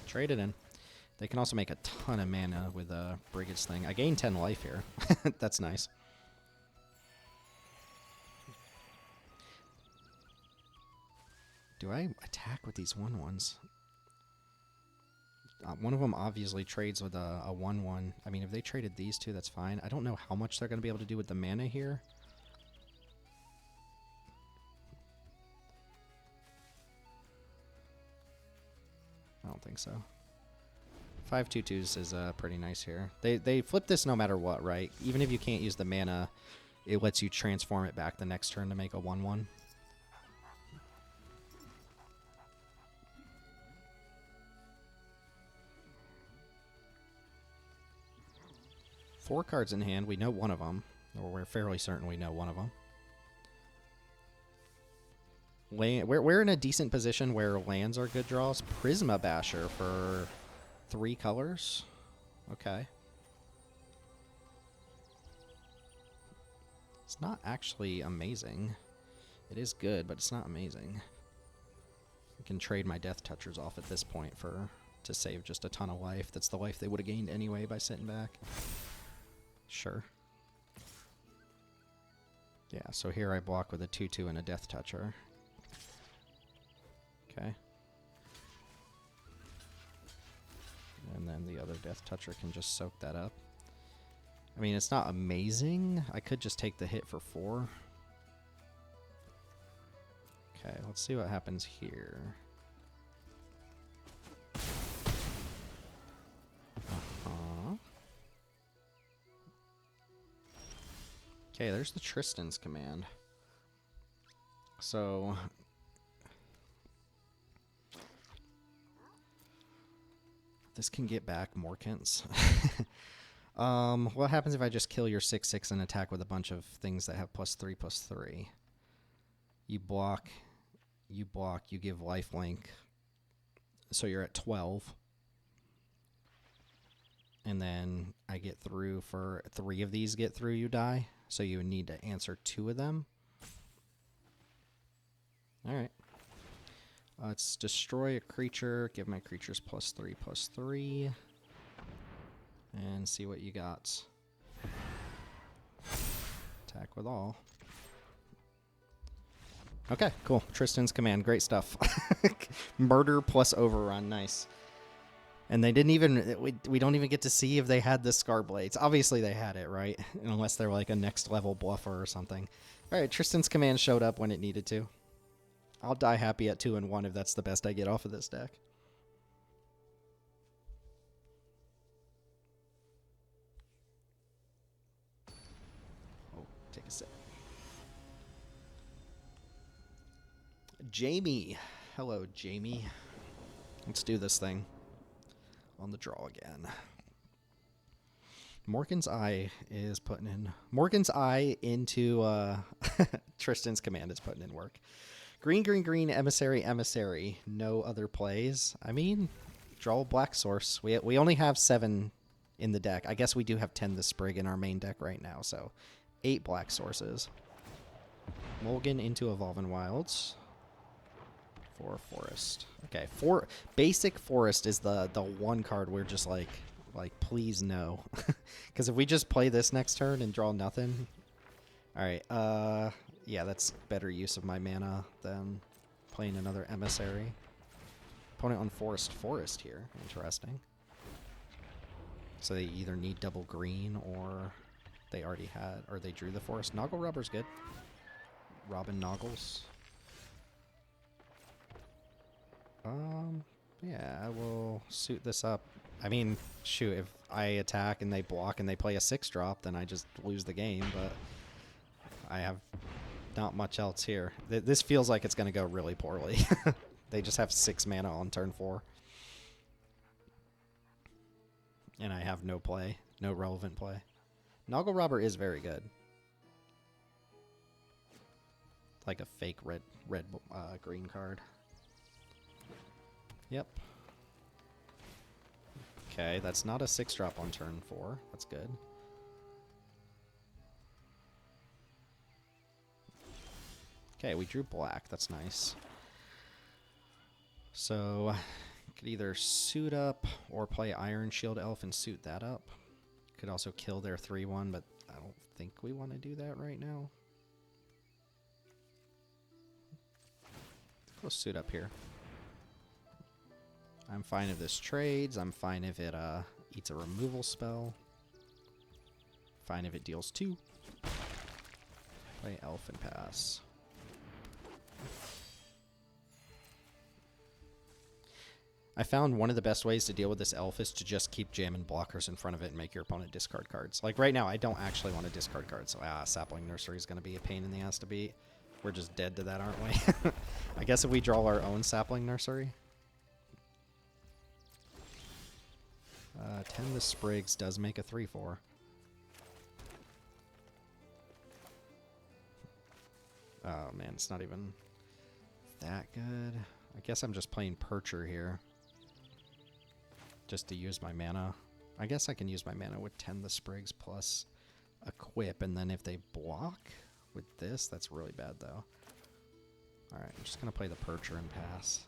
Trade it in. They can also make a ton of mana with Brigid's thing. I gained 10 life here. That's nice. Do I attack with these 1/1s? One of them obviously trades with a 1/1. I mean, if they traded these two, that's fine. I don't know how much they're going to be able to do with the mana here. I don't think so. 5 2/2s is pretty nice here. They flip this no matter what, right? Even if you can't use the mana, it lets you transform it back the next turn to make a 1/1. Four cards in hand. We know one of them, or we're fairly certain we know one of them. We're in a decent position where lands are good draws. Prisma Basher for 3 colors. Okay. It's not actually amazing. It is good, but it's not amazing. I can trade my Death Touchers off at this point to save just a ton of life. That's the life they would have gained anyway by sitting back. Sure. Yeah, so here I block with a 2/2 and a Death Toucher. Okay. And then the other Death Toucher can just soak that up. I mean, it's not amazing. I could just take the hit for 4. Okay, let's see what happens here. Okay, there's the Tristan's command. So this can get back Morkins. What happens if I just kill your 6/6 and attack with a bunch of things that have +3/+3? You block, you give lifelink. So you're at 12. And then I get through for 3 of these get through, you die. So you would need to answer 2 of them. Alright. Let's destroy a creature. Give my creatures +3/+3. And see what you got. Attack with all. Okay, cool. Tristan's command. Great stuff. Murder plus overrun. Nice. And they didn't even... We don't even get to see if they had the Scar Blades. Obviously they had it, right? Unless they're like a next level bluffer or something. Alright, Tristan's command showed up when it needed to. I'll die happy at 2 and 1 if that's the best I get off of this deck. Oh, take a sip. Jamie. Hello, Jamie. Let's do this thing. On the draw again. Morgan's Eye is putting in... Morgan's Eye into Tristan's command is putting in work. Green, green, green, emissary, emissary. No other plays. I mean, draw a black source. We only have 7 in the deck. I guess we do have 10 the Sprig in our main deck right now, so 8 black sources. Mulligan into Evolving Wilds. 4 Forest. Okay, basic Forest is the one card we're just like please no. Because if we just play this next turn and draw nothing... Alright, yeah, that's better use of my mana than playing another Emissary. Opponent on Forest here. Interesting. So they either need double green or they already had, or they drew the Forest. Noggle Rubber's good. Robin Noggles. Yeah, I will suit this up. I mean, shoot, if I attack and they block and they play a 6-drop, then I just lose the game, but I have not much else here. This feels like it's going to go really poorly. They just have 6 mana on turn 4. And I have no play, no relevant play. Noggle Robber is very good. Like a fake red green card. Yep. Okay, that's not a 6-drop on turn 4. That's good. Okay, we drew black. That's nice. So, could either suit up or play Iron Shield Elf and suit that up. Could also kill their 3/1, but I don't think we want to do that right now. Go suit up here. I'm fine if this trades. I'm fine if it eats a removal spell. Fine if it deals 2. Play Elf and pass. I found one of the best ways to deal with this Elf is to just keep jamming blockers in front of it and make your opponent discard cards. Like right now, I don't actually want to discard cards, so Sapling Nursery is going to be a pain in the ass to beat. We're just dead to that, aren't we? I guess if we draw our own Sapling Nursery. 10 the Sprigs does make a 3/4. Oh man, it's not even that good. I guess I'm just playing Percher here. Just to use my mana. I guess I can use my mana with 10 the Sprigs plus Equip, and then if they block with this, that's really bad though. Alright, I'm just going to play the Percher and pass.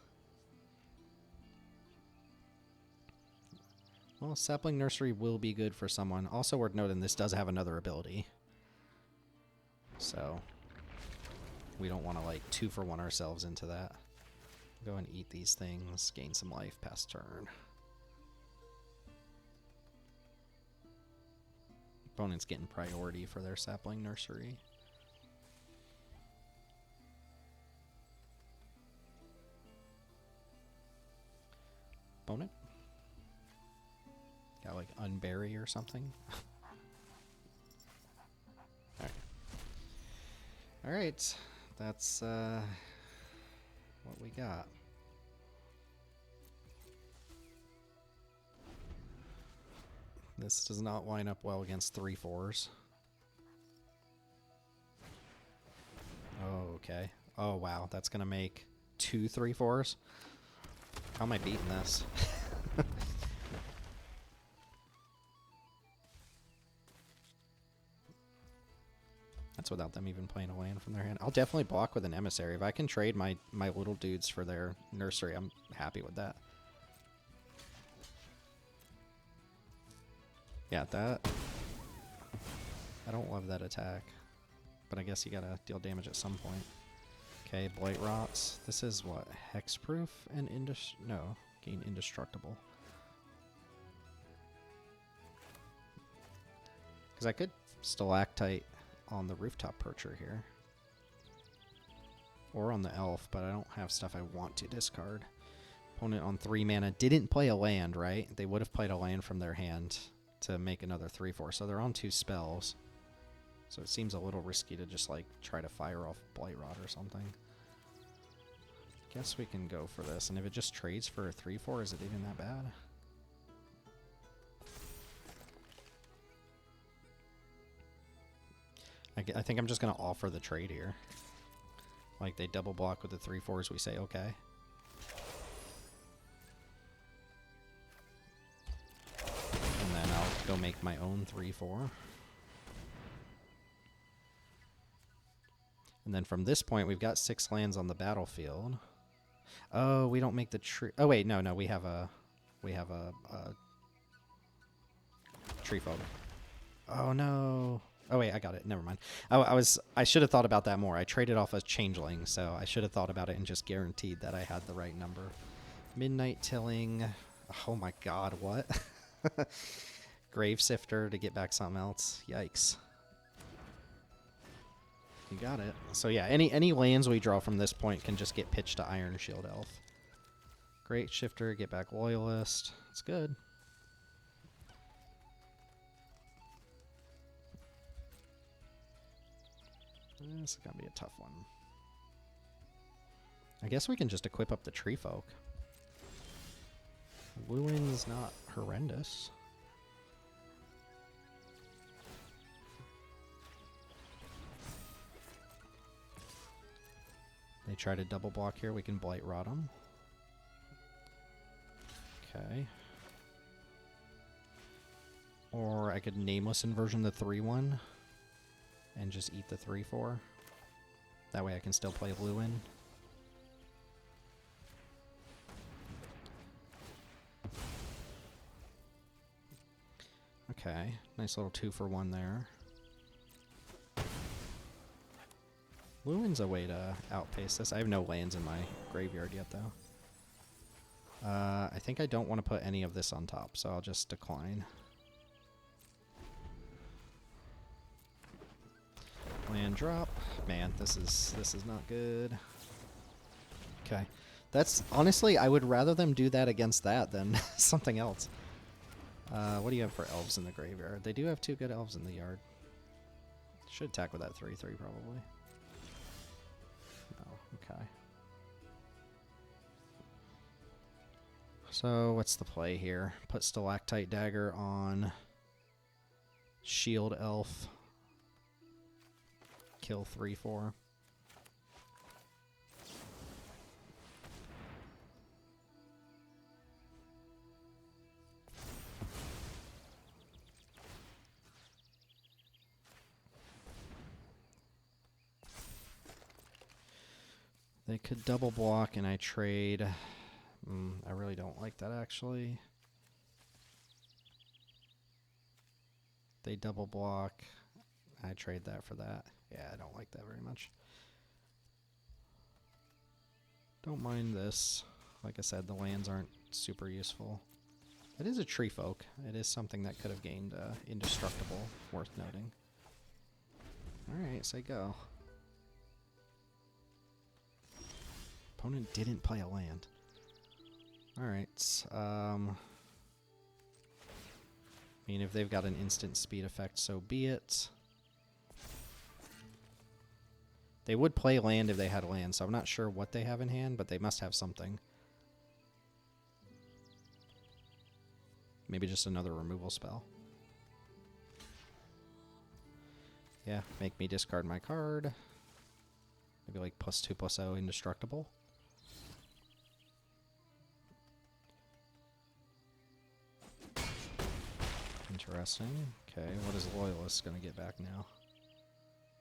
Well, Sapling Nursery will be good for someone. Also worth noting, this does have another ability. So, we don't want to like 2-for-1 ourselves into that. Go and eat these things, gain some life, pass turn. Opponent's getting priority for their Sapling Nursery. Opponent? Got like Unbury or something. Alright. Alright. That's what we got. This does not line up well against 3/4s. Oh, okay. Oh, wow. That's going to make 2 3/4s. How am I beating this? That's without them even playing a land from their hand. I'll definitely block with an emissary. If I can trade my little dudes for their nursery, I'm happy with that. Yeah, that... I don't love that attack. But I guess you gotta deal damage at some point. Okay, Blight Rots. This is what? Hexproof and no, gain indestructible. Because I could Stalactite on the Rooftop Percher here. Or on the Elf, but I don't have stuff I want to discard. Opponent on 3 mana didn't play a land, right? They would have played a land from their hand to make another 3/4. So they're on 2 spells. So it seems a little risky to just like try to fire off Blight Rod or something. Guess we can go for this. And if it just trades for a 3/4, is it even that bad? I think I'm just going to offer the trade here. Like they double block with the 3/4s, we say okay. And then I'll go make my own 3/4. And then from this point, we've got 6 lands on the battlefield. Oh, we don't make the tree. Oh wait, no, we have a tree folk. Oh no. Oh wait, I got it. Never mind. I should have thought about that more. I traded off a changeling, so I should have thought about it and just guaranteed that I had the right number. Midnight Tilling. Oh my god, what? Grave Sifter to get back something else. Yikes. You got it. So yeah, any lands we draw from this point can just get pitched to Iron Shield Elf. Great Shifter, get back Loyalist. It's good. This is gonna be a tough one. I guess we can just equip up the Tree Folk. Lewin's not horrendous. They try to double block here, we can Blight Rot them. Okay. Or I could Nameless Inversion the 3/1 and just eat the 3/4. That way I can still play Lewin. Okay, nice little 2-for-1 there. Lewin's a way to outpace this. I have no lands in my graveyard yet, though. I think I don't want to put any of this on top, so I'll just decline. Land drop. Man, this is not good. Okay. That's honestly, I would rather them do that against that than something else. What do you have for elves in the graveyard? They do have 2 good elves in the yard. Should attack with that 3/3 probably. Okay. So what's the play here? Put Stalactite Dagger on Shield Elf. Kill 3/4. They could double block and I trade. I really don't like that actually. They double block. I trade that for that. Yeah, I don't like that very much. Don't mind this. Like I said, the lands aren't super useful. It is a Tree Folk. It is something that could have gained indestructible, worth noting. Alright, say go. Opponent didn't play a land. Alright, I mean, if they've got an instant speed effect, so be it. They would play land if they had land, so I'm not sure what they have in hand, but they must have something. Maybe just another removal spell. Yeah, make me discard my card. Maybe like +2/+0 indestructible. Interesting. Okay, what is Loyalist going to get back now?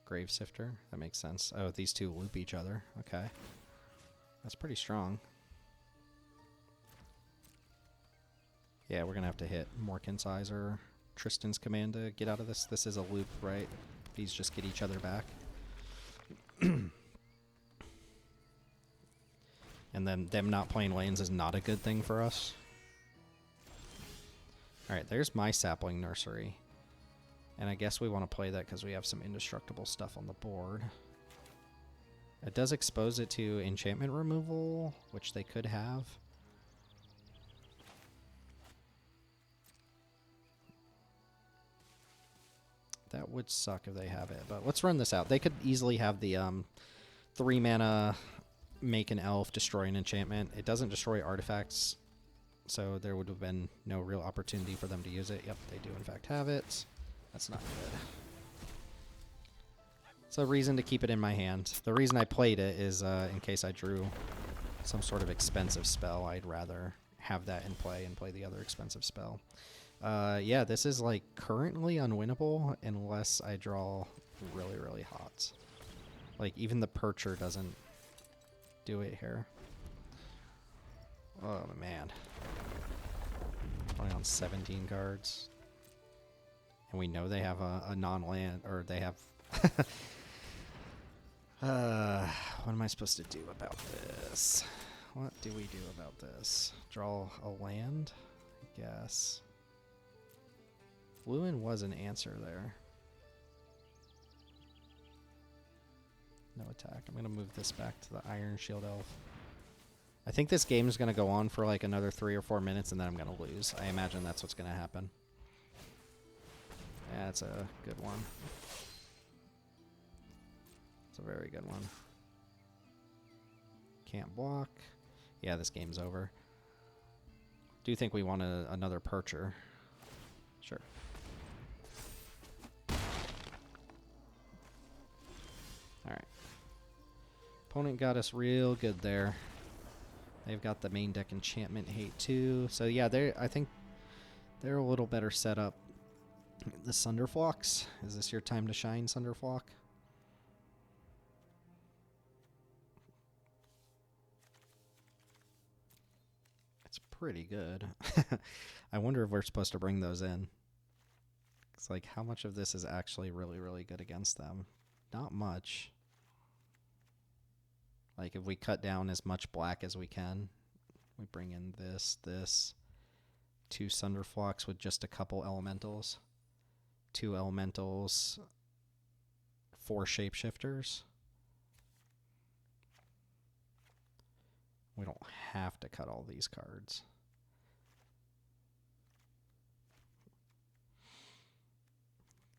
Grave Sifter. That makes sense. Oh, these two loop each other. Okay. That's pretty strong. Yeah, we're going to have to hit Morkin's Eyes or Tristan's Command to get out of this. This is a loop, right? These just get each other back. And then them not playing lanes is not a good thing for us. Alright, there's my Sapling Nursery. And I guess we want to play that because we have some indestructible stuff on the board. It does expose it to enchantment removal, which they could have. That would suck if they have it, but let's run this out. They could easily have the 3 mana make an elf, destroy an enchantment. It doesn't destroy artifacts, so there would have been no real opportunity for them to use it. Yep, they do in fact have it. That's not good. It's a reason to keep it in my hand. The reason I played it is in case I drew some sort of expensive spell, I'd rather have that in play and play the other expensive spell. Yeah, this is like currently unwinnable unless I draw really, really hot. Like even the Percher doesn't do it here. Oh man. Only on 17 cards. And we know they have a non-land, or they have... what am I supposed to do about this? What do we do about this? Draw a land? I guess. Lorwyn was an answer there. No attack. I'm going to move this back to the Iron Shield Elf. I think this game is going to go on for like another 3 or 4 minutes and then I'm going to lose. I imagine that's what's going to happen. Yeah, that's a good one. It's a very good one. Can't block. Yeah, this game's over. Do you think we want another Percher? Sure. Alright. Opponent got us real good there. They've got the main deck enchantment hate too. So yeah, I think they're a little better set up. The Sunderflocks. Is this your time to shine, Sunderflock? It's pretty good. I wonder if we're supposed to bring those in. It's like, how much of this is actually really, really good against them? Not much. Like, if we cut down as much black as we can, we bring in this, 2 Sunderflocks with just a couple elementals. 2 elementals, 4 shapeshifters. We don't have to cut all these cards.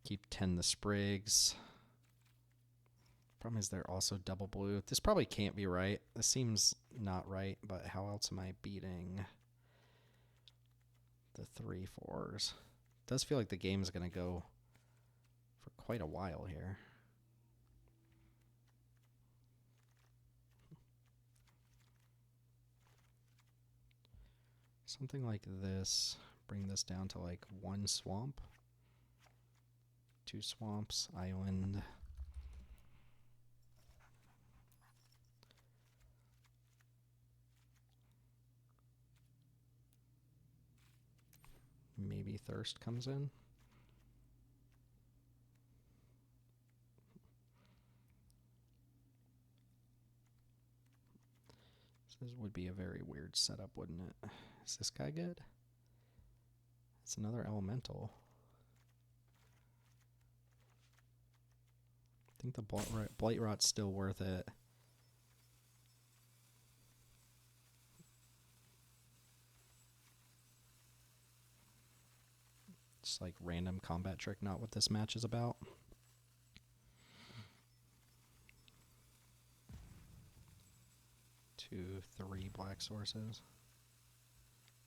Keep 10 the Sprigs. Problem is they're also double blue. This probably can't be right. This seems not right, but how else am I beating the 3/4s? It does feel like the game is going to go for quite a while here. Something like this. Bring this down to like 1 swamp. 2 swamps, island. Maybe Thirst comes in. This would be a very weird setup, wouldn't it? Is this guy good? It's another elemental. I think the Blight Rot's still worth it. Just like random combat trick, not what this match is about. Two, 3 black sources.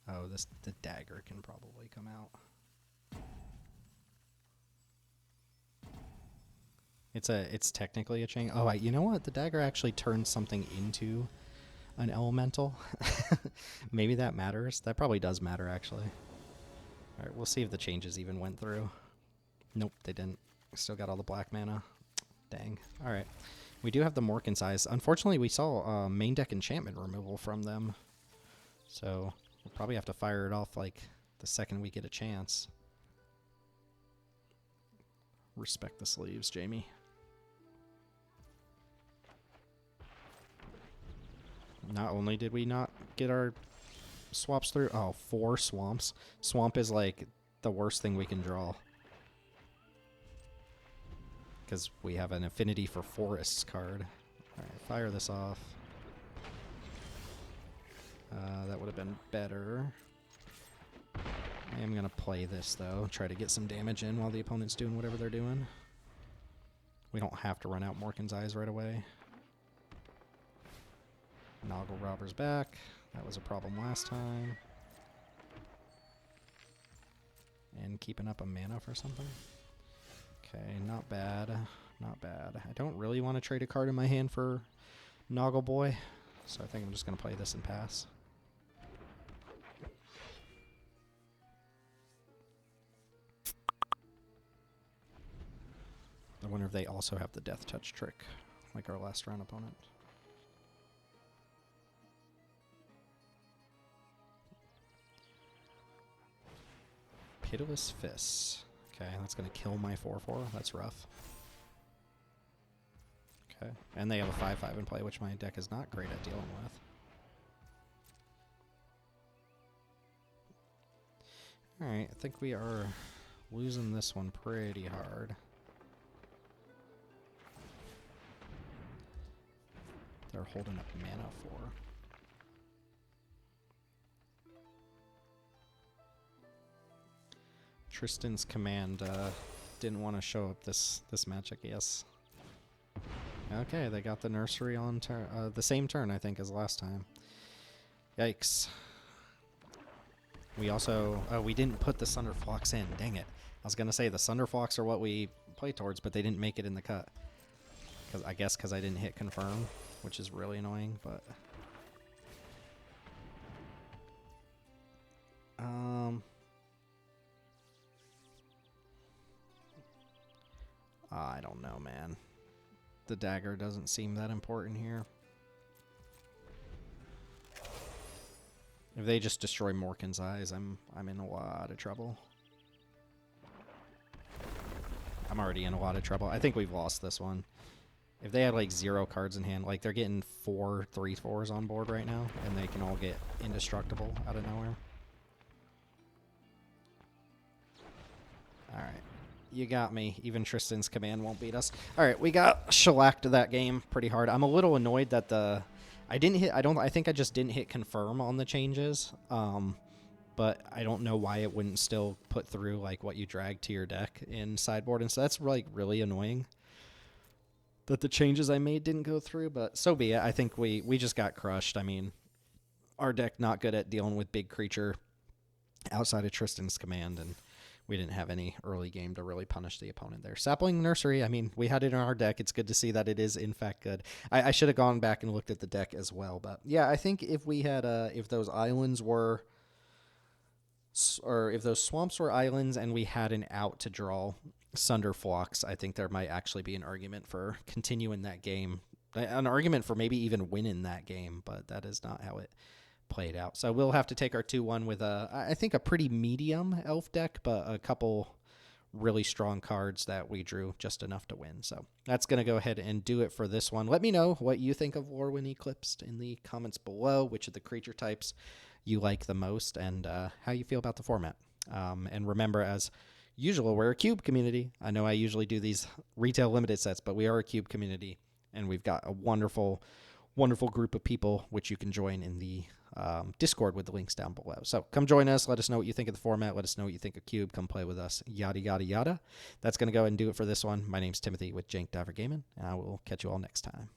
Oh, the dagger can probably come out. It's technically a chain. Oh, you know what? The dagger actually turns something into an elemental. Maybe that matters. That probably does matter, actually. All right, we'll see if the changes even went through. Nope, they didn't. Still got all the black mana. Dang. All right. We do have the Morkin size. Unfortunately, we saw main deck enchantment removal from them. So we'll probably have to fire it off like the second we get a chance. Respect the sleeves, Jamie. Not only did we not get our swaps through, 4 swamps. Swamp is like the worst thing we can draw. Because we have an affinity for forests card. Alright, fire this off. That would have been better. I am going to play this, though. Try to get some damage in while the opponent's doing whatever they're doing. We don't have to run out Morkin's Eyes right away. Noggle Robber's back. That was a problem last time. And keeping up a mana for something. Okay, not bad. Not bad. I don't really want to trade a card in my hand for Noggle Boy, so I think I'm just going to play this and pass. I wonder if they also have the Death Touch trick, like our last round opponent. Pitiless Fists. Okay, that's going to kill my 4/4. That's rough. Okay, and they have a 5/5 in play, which my deck is not great at dealing with. Alright, I think we are losing this one pretty hard. They're holding up mana for. Tristan's Command didn't want to show up this match, I guess. Okay, they got the nursery on the same turn, I think, as last time. Yikes. We also... Oh, we didn't put the Sunderflocks in. Dang it. I was going to say the Sunderflocks are what we play towards, but they didn't make it in the cut. I guess because I didn't hit confirm, which is really annoying, but... I don't know, man. The dagger doesn't seem that important here. If they just destroy Morkin's Eyes, I'm in a lot of trouble. I'm already in a lot of trouble. I think we've lost this one. If they had like 0 cards in hand, like they're getting 4 3/4s on board right now, and they can all get indestructible out of nowhere. Alright. You got me. Even Tristan's Command won't beat us. Alright, we got shellacked that game pretty hard. I'm a little annoyed that I think I just didn't hit confirm on the changes. But I don't know why it wouldn't still put through like what you dragged to your deck in sideboard, and so that's like really annoying that the changes I made didn't go through, but so be it. I think we just got crushed. I mean, our deck not good at dealing with big creature outside of Tristan's Command, and we didn't have any early game to really punish the opponent there. Sapling Nursery, I mean, we had it in our deck. It's good to see that it is, in fact, good. I should have gone back and looked at the deck as well. But, yeah, I think if we had, if those islands were, or if those swamps were islands and we had an out to draw Sunderflocks, I think there might actually be an argument for continuing that game. An argument for maybe even winning that game, but that is not how it played out. So we'll have to take our 2-1 with I think a pretty medium elf deck, but a couple really strong cards that we drew just enough to win. So that's going to go ahead and do it for this one. Let me know what you think of Lorwyn Eclipsed in the comments below, which of the creature types you like the most, and how you feel about the format. And remember, as usual, we're a cube community. I know I usually do these retail limited sets, but we are a cube community, and we've got a wonderful, wonderful group of people which you can join in the Discord with the links down below. So come join us. Let us know what you think of the format. Let us know what you think of Cube. Come play with us. Yada, yada, yada. That's going to go ahead and do it for this one. My name's Timothy with JankDiverTim, and I will catch you all next time.